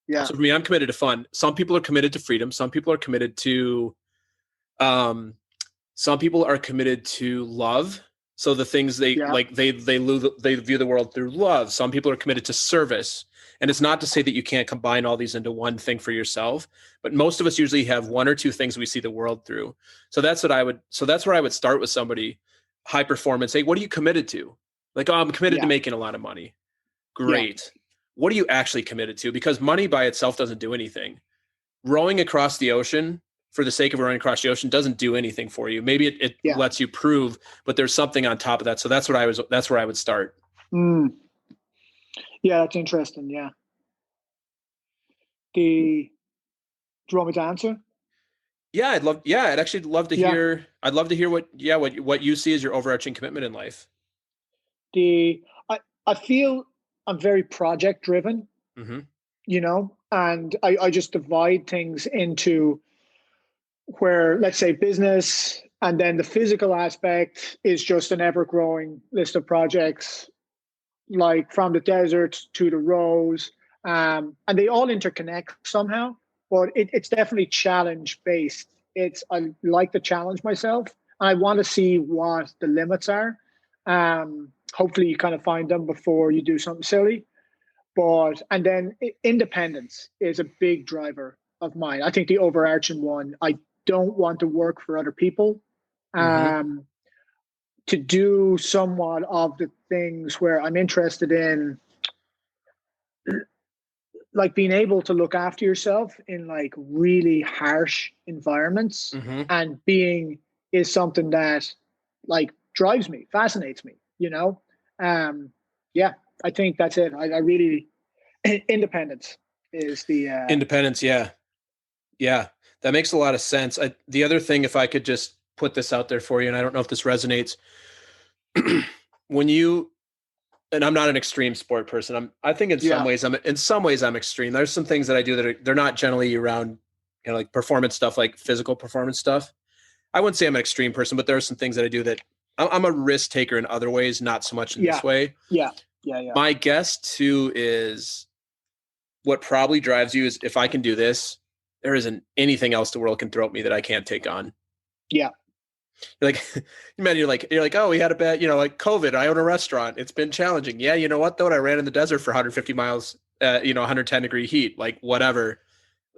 Yeah. So for me, I'm committed to fun. Some people are committed to freedom. Some people are committed to, some people are committed to love. So the things they like, they view the world through love. Some people are committed to service. And it's not to say that you can't combine all these into one thing for yourself, but most of us usually have one or two things we see the world through. So that's where I would start with somebody, high performance. Hey, what are you committed to? Like, oh, I'm committed to making a lot of money. Great. What are you actually committed to? Because money by itself doesn't do anything. Rowing across the ocean for the sake of rowing across the ocean doesn't do anything for you. Maybe it lets you prove, but there's something on top of that. So that's where I would start. Yeah, that's interesting. Yeah. Do you want me to answer? Yeah, I'd actually love to hear. I'd love to hear what you see as your overarching commitment in life. I feel I'm very project driven, you know, and I just divide things into where, let's say, business, and then the physical aspect is just an ever growing list of projects, like from the desert to the rows, and they all interconnect somehow. But it's definitely challenge based. I like to challenge myself, and I want to see what the limits are. Hopefully, you kind of find them before you do something silly. And then independence is a big driver of mine. I think the overarching one. I don't want to work for other people. To do somewhat of the things where I'm interested in, like being able to look after yourself in like really harsh environments, and being is something that like drives me, fascinates me, you know? I think that's it. I really, independence is the independence. Yeah. That makes a lot of sense. The other thing, if I could just put this out there for you, and I don't know if this resonates, and I'm not an extreme sport person. I think in some ways I'm extreme. There's some things that I do that they're not generally around, you know, like performance stuff, like physical performance stuff. I wouldn't say I'm an extreme person, but there are some things that I do that I'm a risk taker in other ways, not so much in this way. Yeah. My guess too is what probably drives you is if I can do this, there isn't anything else the world can throw at me that I can't take on. Yeah. You're like, oh, we had a bad, like COVID. I own a restaurant. It's been challenging. Yeah. You know what though? I ran in the desert for 150 miles, 110-degree heat, like whatever.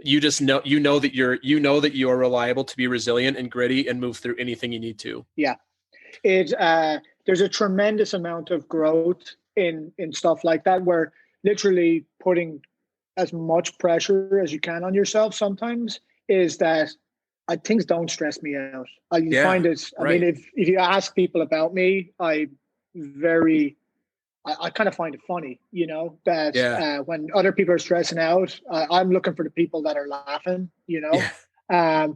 You just know, that you are reliable to be resilient and gritty and move through anything you need to. Yeah. There's a tremendous amount of growth in stuff like that, where literally putting as much pressure as you can on yourself sometimes is that things don't stress me out. I find it. I mean, if you ask people about me, I kind of find it funny, that when other people are stressing out, I'm looking for the people that are laughing,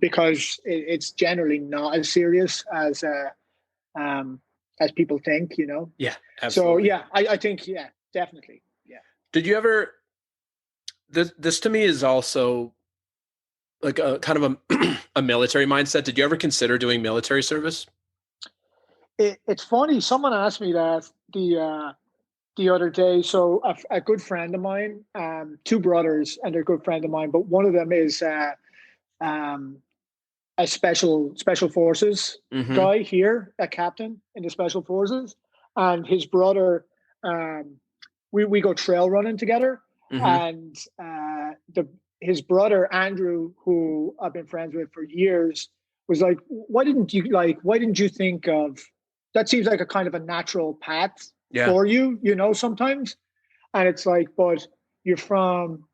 because it's generally not as serious as people think, Yeah, absolutely. So I think, definitely. Yeah. Did you ever, this to me is also like a kind of a military mindset. Did you ever consider doing military service? It's funny. Someone asked me that the other day. So a good friend of mine, two brothers, and they're a good friend of mine, but one of them is a special forces guy here, a captain in the special forces, and his brother. We go trail running together, and his brother Andrew, who I've been friends with for years, was like, why didn't you think of that? Seems like a kind of a natural path for you, sometimes. And it's like, but you're from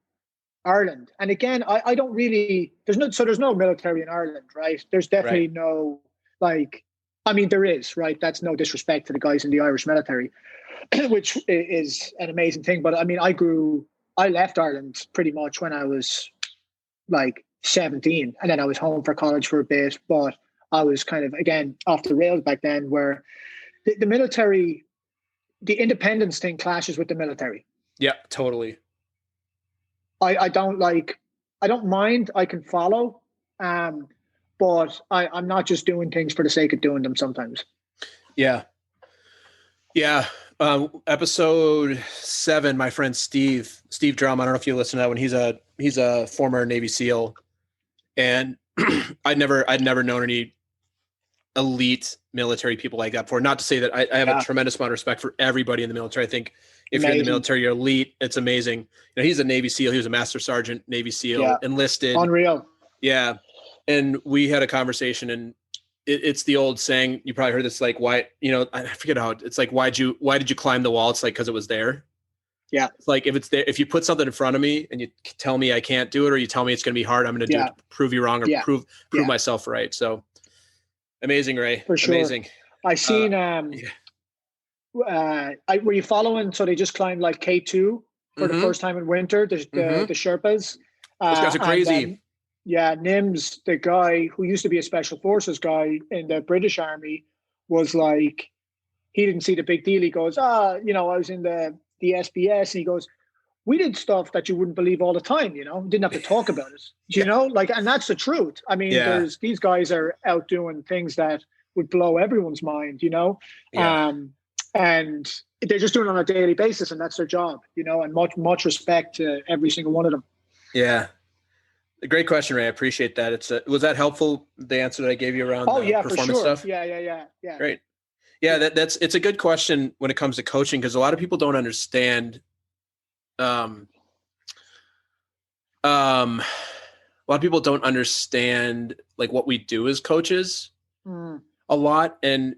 Ireland. And again, I don't really, there's no military in Ireland, right? There's definitely no, there is, right? That's no disrespect to the guys in the Irish military, which is an amazing thing. But I mean, I left Ireland pretty much when I was like 17, and then I was home for college for a bit, but I was kind of, again, off the rails back then, where the military, the independence thing clashes with the military. Yeah, totally. I don't mind, I can follow, but I'm not just doing things for the sake of doing them sometimes. Yeah. Episode 7, my friend Steve Drum, I don't know if you listen to that one. He's a former Navy SEAL, and I'd never known any elite military people like that before. Not to say that I have a tremendous amount of respect for everybody in the military. I think if you're in the military, you're elite. It's amazing. He's a Navy SEAL. He was a Master Sergeant, Navy SEAL, enlisted. Unreal. Yeah. And we had a conversation, and it's the old saying, you probably heard this, like, why, I forget how it's like, why did you climb the wall? It's like, 'cause it was there. Yeah. It's like if it's there, if you put something in front of me and you tell me I can't do it, or you tell me it's going to be hard, I'm going to do it to prove you wrong or prove myself right. So amazing, Ray. For sure. Amazing. I seen, were you following? So they just climbed like K2 for the first time in winter, the Sherpas. Those guys are crazy. Nims, the guy who used to be a special forces guy in the British Army, was like, he didn't see the big deal. He goes, I was in the SBS, and he goes, we did stuff that you wouldn't believe all the time, didn't have to talk about it, and that's the truth. I mean, these guys are out doing things that would blow everyone's mind, and they're just doing it on a daily basis, and that's their job, and much respect to every single one of them. Yeah. A great question, Ray. I appreciate that. Was that helpful, the answer that I gave you around performance stuff? Yeah. Great. Yeah, it's a good question when it comes to coaching, because a lot of people don't understand. A lot of people don't understand like what we do as coaches a lot. And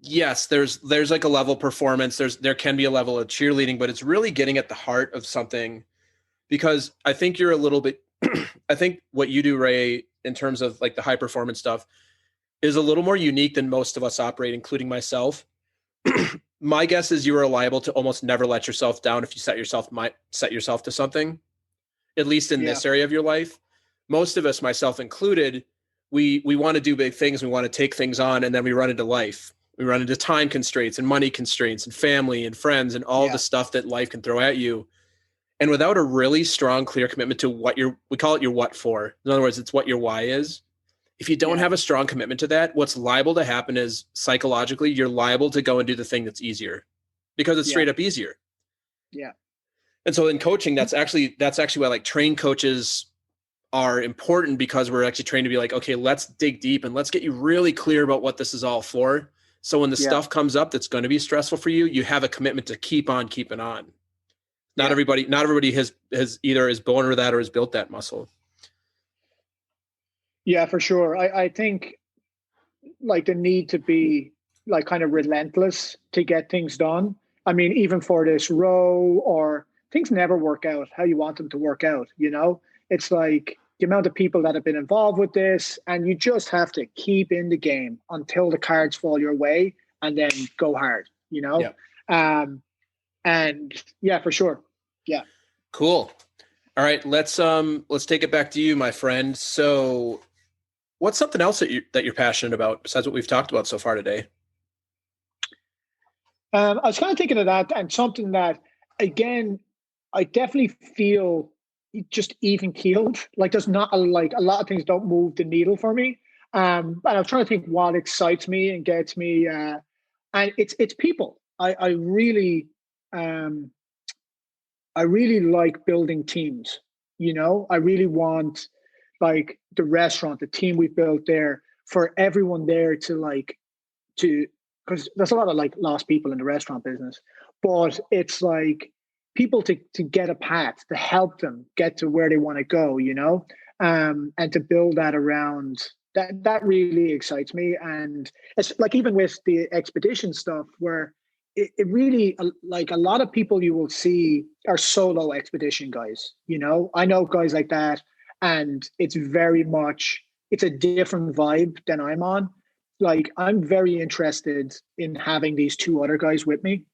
yes, there's like a level of performance. There can be a level of cheerleading, but it's really getting at the heart of something, because I think you're a little bit, I think what you do, Ray, in terms of like the high performance stuff, is a little more unique than most of us operate, including myself. My guess is you are liable to almost never let yourself down if you set yourself to something, at least in this area of your life. Most of us, myself included, we want to do big things. We want to take things on, and then we run into life. We run into time constraints and money constraints and family and friends and all the stuff that life can throw at you. And without a really strong, clear commitment to we call it your what for. In other words, it's what your why is. If you don't have a strong commitment to that, what's liable to happen is psychologically, you're liable to go and do the thing that's easier, because it's straight up easier. Yeah. And so in coaching, that's actually why like trained coaches are important, because we're actually trained to be like, okay, let's dig deep and let's get you really clear about what this is all for. So when the stuff comes up that's going to be stressful for you, you have a commitment to keep on keeping on. Not everybody has either is born with that or has built that muscle. Yeah, for sure. I think like the need to be like kind of relentless to get things done. I mean, even for this row, or things never work out how you want them to work out. It's like the amount of people that have been involved with this, and you just have to keep in the game until the cards fall your way, and then go hard, and for sure. Yeah. Cool. All right. Let's take it back to you, my friend. So what's something else that you're passionate about besides what we've talked about so far today? I was kind of thinking of that, and something that, again, I definitely feel just even keeled. Like there's not a lot of things don't move the needle for me. And I'm trying to think what excites me and gets me. And it's people. I really like building teams. I really want like the restaurant, the team we built there, for everyone there to because there's a lot of like lost people in the restaurant business, but it's like people to get a path to help them get to where they want to go, and to build that around that really excites me. And it's like, even with the expedition stuff, where it really, like, a lot of people you will see are solo expedition guys. I know guys like that, and it's very much, it's a different vibe than I'm on. Like, I'm very interested in having these two other guys with me.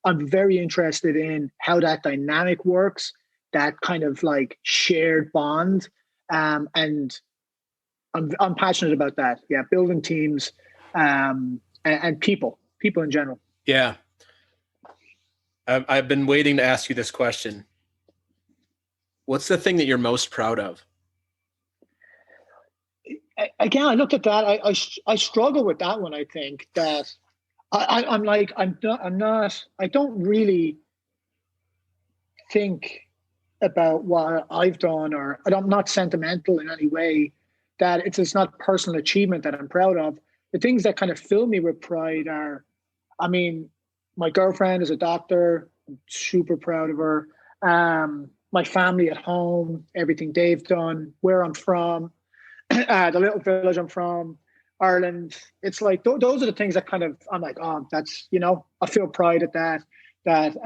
I'm very interested in how that dynamic works, that kind of like shared bond. And I'm passionate about that. Yeah. Building teams, and people in general. Yeah. I've been waiting to ask you this question. What's the thing that you're most proud of? Again, I looked at that. I struggle with that one. I think that I don't really think about what I've done, or I'm not sentimental in any way. That it's not personal achievement that I'm proud of. The things that kind of fill me with pride are, I mean, my girlfriend is a doctor. I'm super proud of her. My family at home, everything they've done, where I'm from, the little village I'm from, Ireland. It's like those are the things that kind of, I'm like, oh, that's, I feel pride at that. That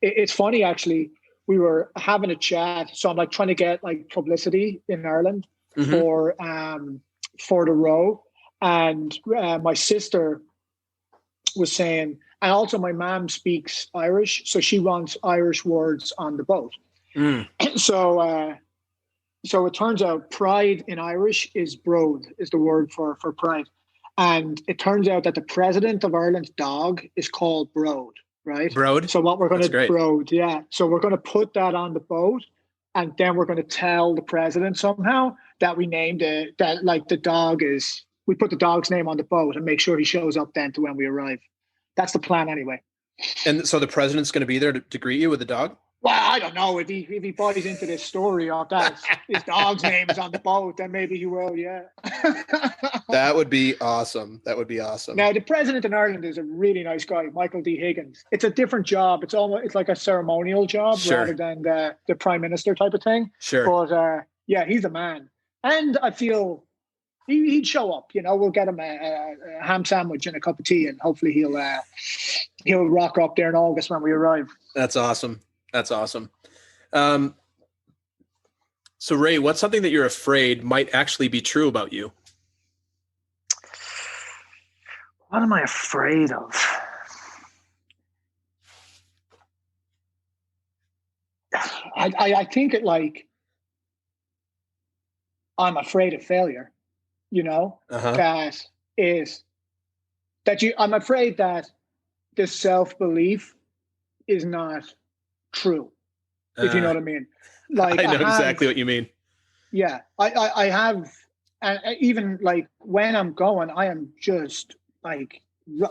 It's funny, actually. We were having a chat. So I'm like trying to get like publicity in Ireland for the row. And my sister was saying, and also my mom speaks Irish, so she wants Irish words on the boat. So it turns out pride in Irish is broad, is the word for pride. And it turns out that the president of Ireland's dog is called Broad, right? Broad? So what we're going to, Broad, yeah. So we're going to put that on the boat, and then we're going to tell the president somehow that we named it, that like the dog is, we put the dog's name on the boat and make sure he shows up then to when we arrive. That's the plan anyway. And so the president's going to be there to greet you with the dog? Well, I don't know if he buys into this story of that his dog's name is on the boat, then maybe he will. Yeah, that would be awesome. That would be awesome. Now, the president in Ireland is a really nice guy, Michael D. Higgins. It's a different job. It's like a ceremonial job rather than the prime minister type of thing. Sure. But yeah, he's a man, and I feel he'd show up. You know, we'll get him a ham sandwich and a cup of tea, and hopefully he'll rock up there in August when we arrive. That's awesome. That's awesome. So Ray, what's something that you're afraid might actually be true about you? What am I afraid of? I think it like I'm afraid of failure, you know, that I'm afraid that this self-belief is not true, if you know what I mean. Like I know exactly what you mean. Yeah, I have, and even like when I'm going, I am just like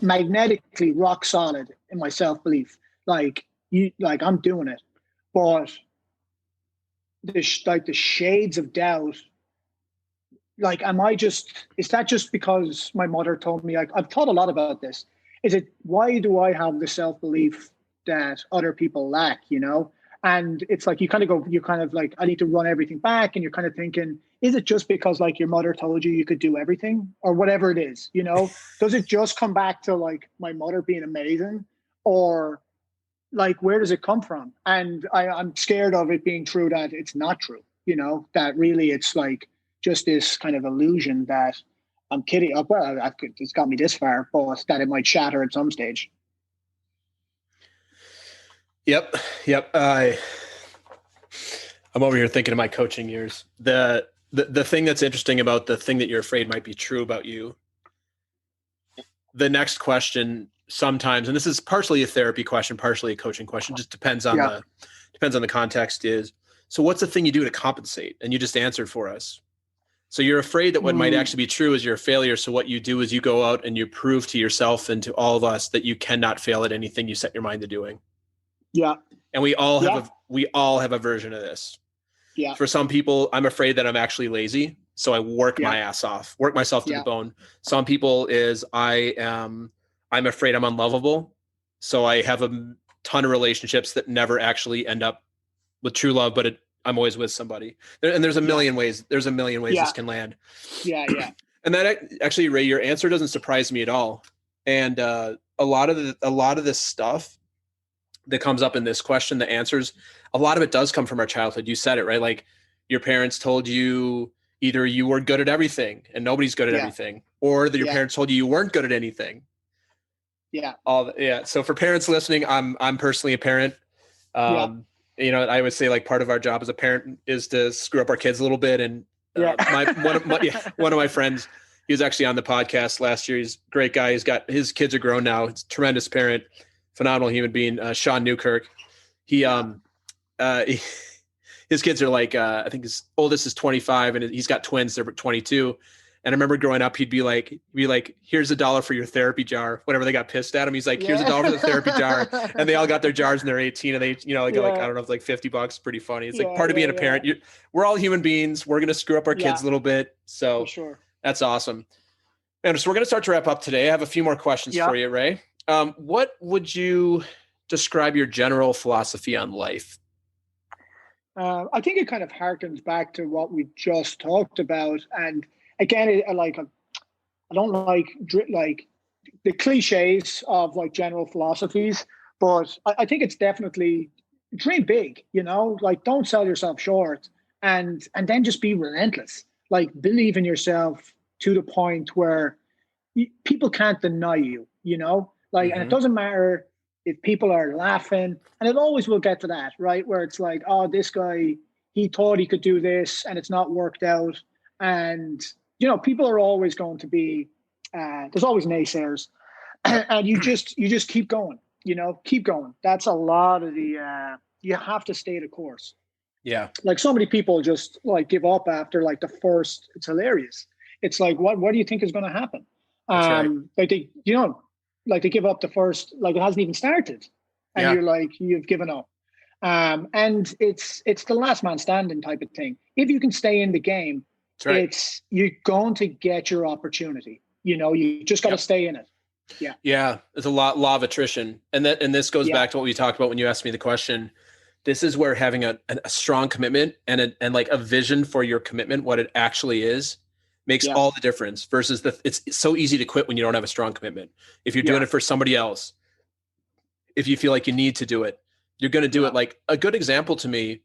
magnetically rock solid in my self-belief. Like I'm doing it, but the shades of doubt. Like, is that just because my mother told me? I've thought a lot about this. Is it, why do I have the self-belief that other people lack, you know? And it's like, you kind of like, I need to run everything back. And you're kind of thinking, is it just because like your mother told you could do everything or whatever it is, you know? Does it just come back to like my mother being amazing, or like, where does it come from? And I'm scared of it being true, that it's not true, you know, that really it's like just this kind of illusion that I'm kidding. Well, it's got me this far, but that it might shatter at some stage. Yep. I'm over here thinking of my coaching years. The thing that's interesting about the thing that you're afraid might be true about you. The next question sometimes, and this is partially a therapy question, partially a coaching question, just depends on the context, is, so what's the thing you do to compensate? And you just answered for us. So you're afraid that what might actually be true is you're a failure. So what you do is you go out and you prove to yourself and to all of us that you cannot fail at anything you set your mind to doing. Yeah. And we all have a version of this. Yeah. For some people, I'm afraid that I'm actually lazy. So I work my ass off, work myself to the bone. Some people is I'm afraid I'm unlovable. So I have a ton of relationships that never actually end up with true love, but I'm always with somebody. And there's a million ways. There's a million ways this can land. Yeah. And that actually, Ray, your answer doesn't surprise me at all. And a lot of this stuff that comes up in this question, the answers, a lot of it does come from our childhood. You said it, right? Like your parents told you either you were good at everything and nobody's good at everything, or that your parents told you weren't good at anything. Yeah. So for parents listening, I'm personally a parent. You know, I would say like part of our job as a parent is to screw up our kids a little bit. And one of my friends, he was actually on the podcast last year. He's a great guy. His kids are grown now. He's a tremendous parent, phenomenal human being. Sean Newkirk. His kids are like, I think his oldest is 25 and he's got twins. They're 22. And I remember growing up, he'd be like, here's $1 for your therapy jar. Whenever they got pissed at him, he's like, here's $1 for the therapy jar. And they all got their jars and they're 18 and they, you know, got like, I don't know, like $50. Pretty funny. It's like part of being a parent. We're all human beings. We're going to screw up our kids a little bit. So for sure. That's awesome. And so we're going to start to wrap up today. I have a few more questions for you, Ray. What would you describe your general philosophy on life? I think it kind of harkens back to what we just talked about. And again, I don't like the cliches of like general philosophies, But I think it's definitely dream big, you know, like don't sell yourself short, and then just be relentless. Like believe in yourself to the point where people can't deny you, you know, like, and it doesn't matter if people are laughing, and it always will get to that, right? Where it's like, oh, this guy, he thought he could do this and it's not worked out. And, you know, people are always going to be, there's always naysayers, and you just keep going, you know, keep going. That's a lot of the, you have to stay the course. Yeah. Like so many people just like give up after like the first, it's hilarious. It's like, what do you think is going to happen? Right. Like they, you know, like they give up the first, like it hasn't even started, and you're like, you've given up. And it's the last man standing type of thing. If you can stay in the game, you're going to get your opportunity. You know, you just got to stay in it. Yeah. Yeah. It's a law of attrition. And this goes back to what we talked about when you asked me the question. This is where having a strong commitment and like a vision for your commitment, what it actually is, makes all the difference versus it's so easy to quit when you don't have a strong commitment. If you're doing it for somebody else, if you feel like you need to do it, you're going to do it. Like a good example to me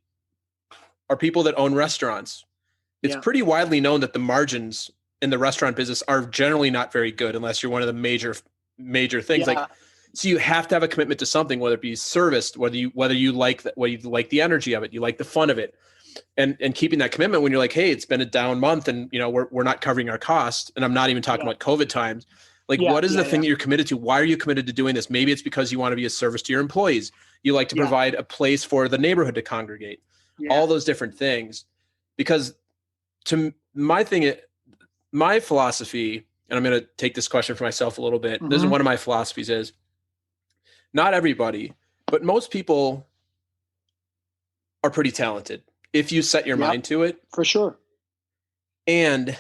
are people that own restaurants. It's pretty widely known that the margins in the restaurant business are generally not very good unless you're one of the major things. Like, so you have to have a commitment to something, whether it be service, whether you like the energy of it, you like the fun of it. And keeping that commitment when you're like, hey, it's been a down month and you know, we're not covering our cost. And I'm not even talking about COVID times. Like, what is the thing that you're committed to? Why are you committed to doing this? Maybe it's because you want to be a service to your employees. You like to provide a place for the neighborhood to congregate, all those different things. Because to my philosophy, and I'm going to take this question for myself a little bit. This is one of my philosophies is not everybody, but most people are pretty talented if you set your mind to it. For sure. And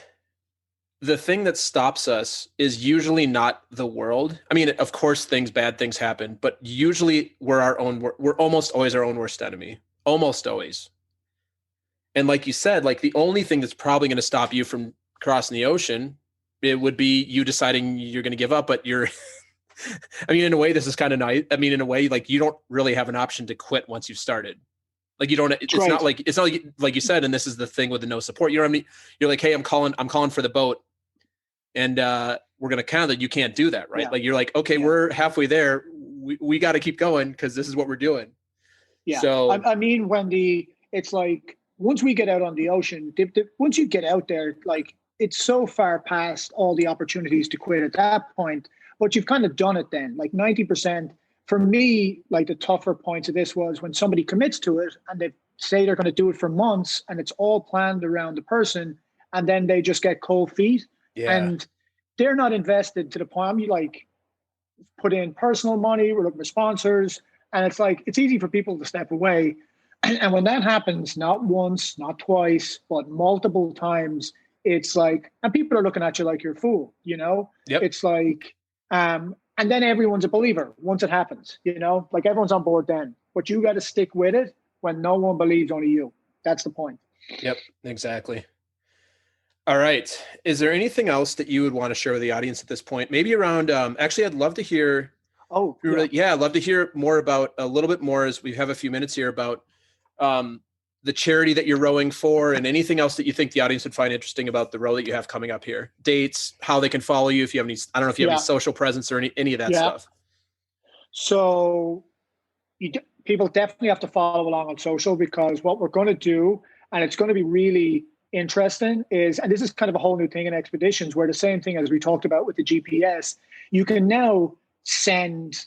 the thing that stops us is usually not the world. I mean, of course, bad things happen, but usually we're almost always our own worst enemy. Almost always. And like you said, like the only thing that's probably going to stop you from crossing the ocean, it would be you deciding you're going to give up, but you're, I mean, in a way, this is kind of nice. I mean, in a way, like you don't really have an option to quit once you've started. Like you don't, it's not like you said, and this is the thing with the no support. You know what I mean? You're like, hey, I'm calling for the boat. And we're going to count that. You can't do that, right? Like you're like, okay, we're halfway there. We got to keep going because this is what we're doing. Yeah. So I mean, it's like once we get out on the ocean, once you get out there, like it's so far past all the opportunities to quit at that point. But you've kind of done it then. Like 90%. For me, like the tougher points of this was when somebody commits to it and they say they're going to do it for months and it's all planned around the person, and then they just get cold feet. And they're not invested to the point. You like put in personal money, we're looking for sponsors, and it's like it's easy for people to step away. And when that happens, not once, not twice, but multiple times, it's like, and people are looking at you like you're a fool, you know? It's like, and then everyone's a believer once it happens, you know? Like everyone's on board then, but you got to stick with it when no one believes, only you. That's the point. Yep, exactly. All right. Is there anything else that you would want to share with the audience at this point? Maybe around, actually, I'd love to hear. I'd love to hear more about a little bit more as we have a few minutes here about the charity that you're rowing for and anything else that you think the audience would find interesting about the row that you have coming up here. Dates, how they can follow you. If you have any, I don't know if you have any social presence or any of that stuff. So people definitely have to follow along on social, because what we're going to do, and it's going to be really interesting is, and this is kind of a whole new thing in expeditions, where the same thing as we talked about with the GPS, you can now send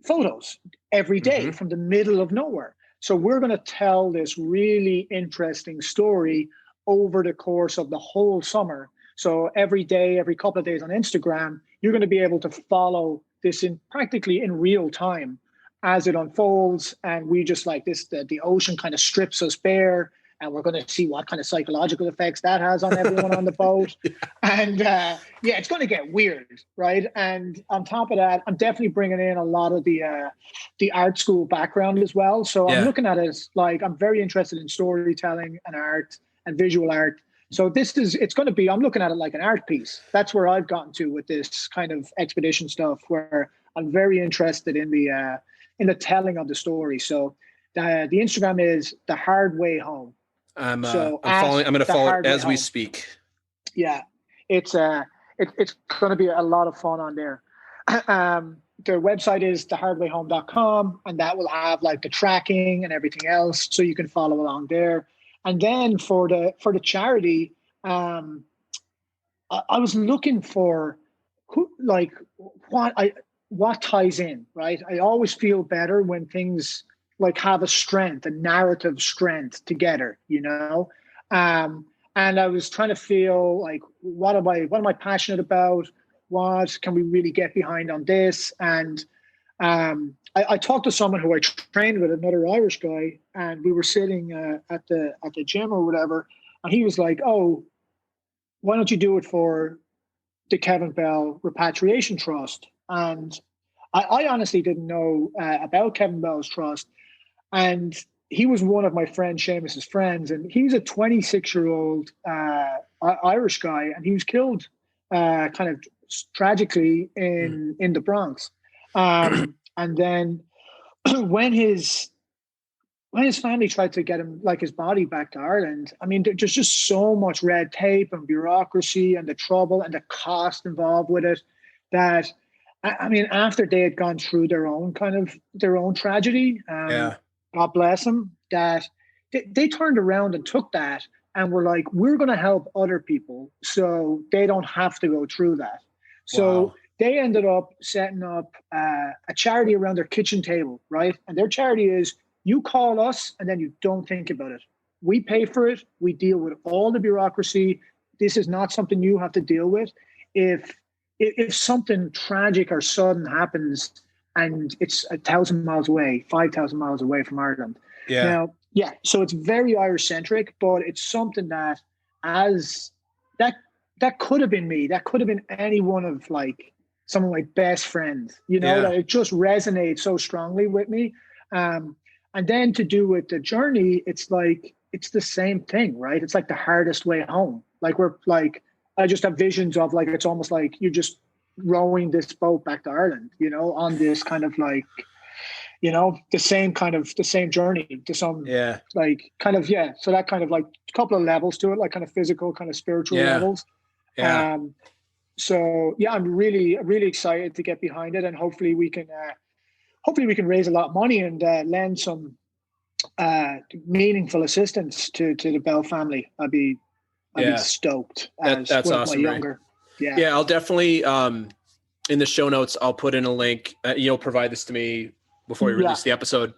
photos every day from the middle of nowhere. So we're going to tell this really interesting story over the course of the whole summer. So every day, every couple of days on Instagram, you're going to be able to follow this practically in real time as it unfolds. And we just like this, the ocean kind of strips us bare. And we're going to see what kind of psychological effects that has on everyone on the boat. And it's going to get weird, right? And on top of that, I'm definitely bringing in a lot of the art school background as well. So I'm looking at it as like, I'm very interested in storytelling and art and visual art. So I'm looking at it like an art piece. That's where I've gotten to with this kind of expedition stuff, where I'm very interested in in the telling of the story. So the Instagram is The Hard Way Home. I'm So following. I'm going to follow it as we home. speak. Yeah, it's going to be a lot of fun on there. Their website is thehardwayhome.com, and that will have like the tracking and everything else, so you can follow along there. And then for the charity, I was looking for what ties in, right? I always feel better when things like have a narrative strength together, you know. And I was trying to feel like, what am I passionate about? What can we really get behind on this? And I talked to someone who I trained with, another Irish guy, and we were sitting at the gym or whatever, and he was like, "Oh, why don't you do it for the Kevin Bell Repatriation Trust?" And I honestly didn't know about Kevin Bell's trust, and he was one of my friend Seamus's friends, and he was a 26-year-old Irish guy, and he was killed kind of tragically in the Bronx. And then when his family tried to get him, like, his body back to Ireland, I mean, there's just so much red tape and bureaucracy and the trouble and the cost involved with it that, I mean, after they had gone through their own tragedy, God bless them, that they turned around and took that and were like, we're going to help other people so they don't have to go through that. So they ended up setting up a charity around their kitchen table, right? And their charity is, you call us and then you don't think about it. We pay for it. We deal with all the bureaucracy. This is not something you have to deal with. If something tragic or sudden happens and it's 1,000 miles away, 5,000 miles away from Ireland. Yeah. Now, yeah, so it's very Irish centric, but it's something that that could have been me. That could have been any one of, like, some of my best friends, you know, that it just resonates so strongly with me. And then to do with the journey, it's like, it's the same thing, right? It's like the hardest way home. Like, I just have visions of, like, it's almost like you're just rowing this boat back to Ireland, you know, on this kind of, like, you know, the same journey to some, like, kind of, so that kind of, like, a couple of levels to it, like, kind of physical, kind of spiritual levels. So yeah, I'm really, really excited to get behind it, and hopefully we can raise a lot of money and lend some meaningful assistance to the Bell family. I'd be stoked. That's awesome. Younger. Right? Yeah, I'll definitely in the show notes, I'll put in a link. You'll provide this to me before we release the episode.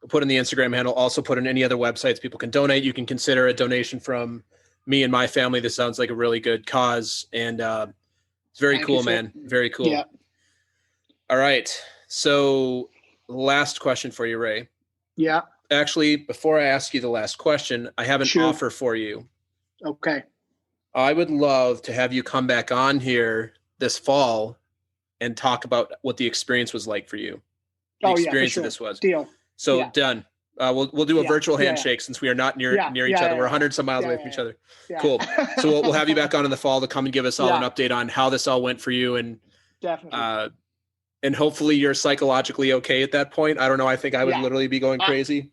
We'll put in the Instagram handle. Also put in any other websites people can donate. You can consider a donation from me and my family. This sounds like a really good cause, and it's very cool, man. Very cool. Yeah. All right. So last question for you, Ray. Yeah. Actually, before I ask you the last question, I have an offer for you. Okay. I would love to have you come back on here this fall and talk about what the experience was like for you. The experience of this was. Deal. So done. We'll do a virtual handshake since we are not near each other. We're 100 some miles away from each other. Yeah. Cool. So we'll have you back on in the fall to come and give us all an update on how this all went for you, and definitely. And hopefully you're psychologically okay at that point. I don't know. I think I would literally be going crazy.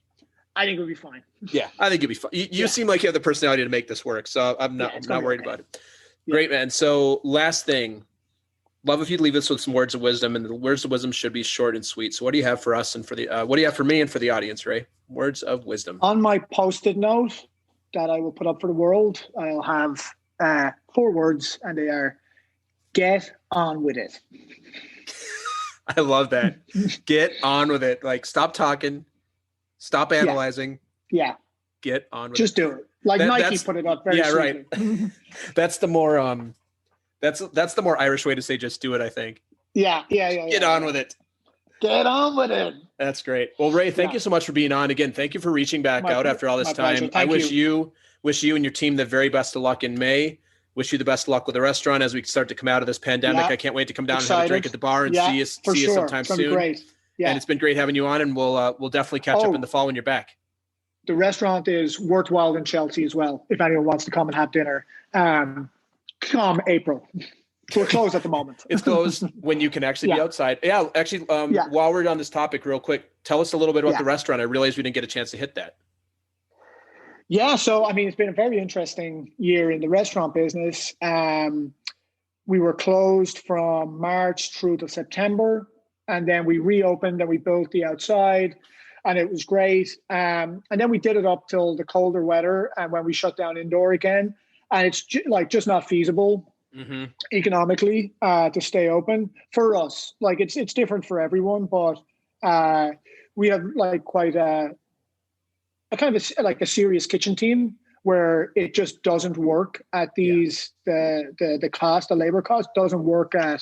I think it would be fine. Yeah, I think it'd be fine. You seem like you have the personality to make this work, so I'm not worried about it. Yeah. Great, man. So last thing, love if you'd leave us with some words of wisdom, and the words of wisdom should be short and sweet. So what do you have for us and for the what do you have for me and for the audience, Ray? Words of wisdom. On my Post-it note that I will put up for the world, I'll have 4 words, and they are: get on with it. I love that. Get on with it. Like, stop talking, stop analyzing. Yeah. Get on with Just it. do it. Like Nike put it up very right. That's the more that's the more Irish way to say just do it, I think. Yeah. Get on with it. Get on with it. That's great. Well, Ray, thank you so much for being on. Again, thank you for reaching back out after all this time. I wish you and your team the very best of luck in May. Wish you the best of luck with the restaurant as we start to come out of this pandemic. I can't wait to come down and have a drink at the bar and see you sometime soon. Great. Yeah. And it's been great having you on, and we'll definitely catch up in the fall when you're back. The restaurant is worthwhile in Chelsea as well, if anyone wants to come and have dinner. Come April. So we're closed at the moment. It's closed when you can actually be outside. Yeah, actually, while we're on this topic real quick, tell us a little bit about the restaurant. I realized we didn't get a chance to hit that. Yeah, so I mean, it's been a very interesting year in the restaurant business. We were closed from March through to September, and then we reopened and we built the outside, and it was great. And then we did it up till the colder weather, and when we shut down indoor again, and it's just not feasible economically to stay open for us. Like it's different for everyone, but we have like quite a kind of a serious kitchen team where it just doesn't work at these the cost, the labor cost doesn't work at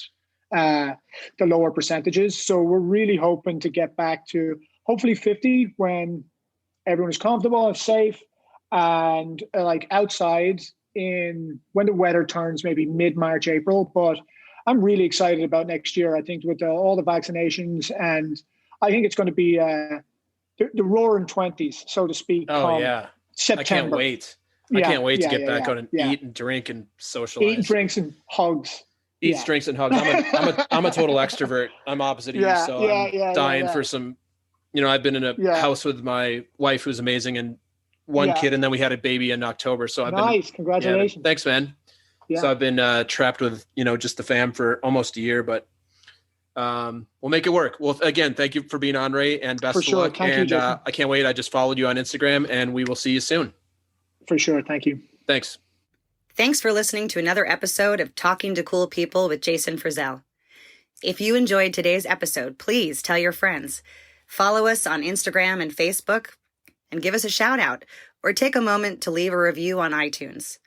the lower percentages. So we're really hoping to get back to hopefully 50 when everyone is comfortable and safe, and like outside when the weather turns maybe mid-March, April. But I'm really excited about next year. I think with all the vaccinations, and I think it's going to be the roaring 20s, so to speak. Oh yeah, September. I can't wait. I can't wait to get back out and eat and drink and socialize. Eat, drinks, and hugs. Eat, drinks, and hugs. I'm a total extrovert. I'm opposite of you, so I'm dying for some. You know, I've been in a house with my wife, who's amazing, and one kid, and then we had a baby in October. So I've been Congratulations. Thanks, man. Yeah. So I've been trapped with just the fam for almost a year, but we'll make it work. Well, again, thank you for being on, Ray, and best of luck. Thank you, I can't wait. I just followed you on Instagram, and we will see you soon. For sure. Thank you. Thanks. Thanks for listening to another episode of Talking to Cool People with Jason Frizzell. If you enjoyed today's episode, please tell your friends. Follow us on Instagram and Facebook, and give us a shout out, or take a moment to leave a review on iTunes.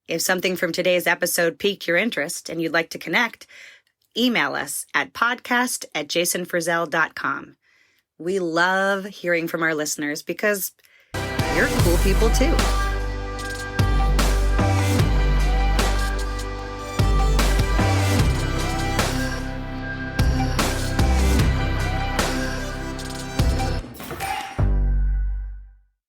If something from today's episode piqued your interest and you'd like to connect, email us at podcast@jasonfrizzell.com. We love hearing from our listeners because you're cool people too.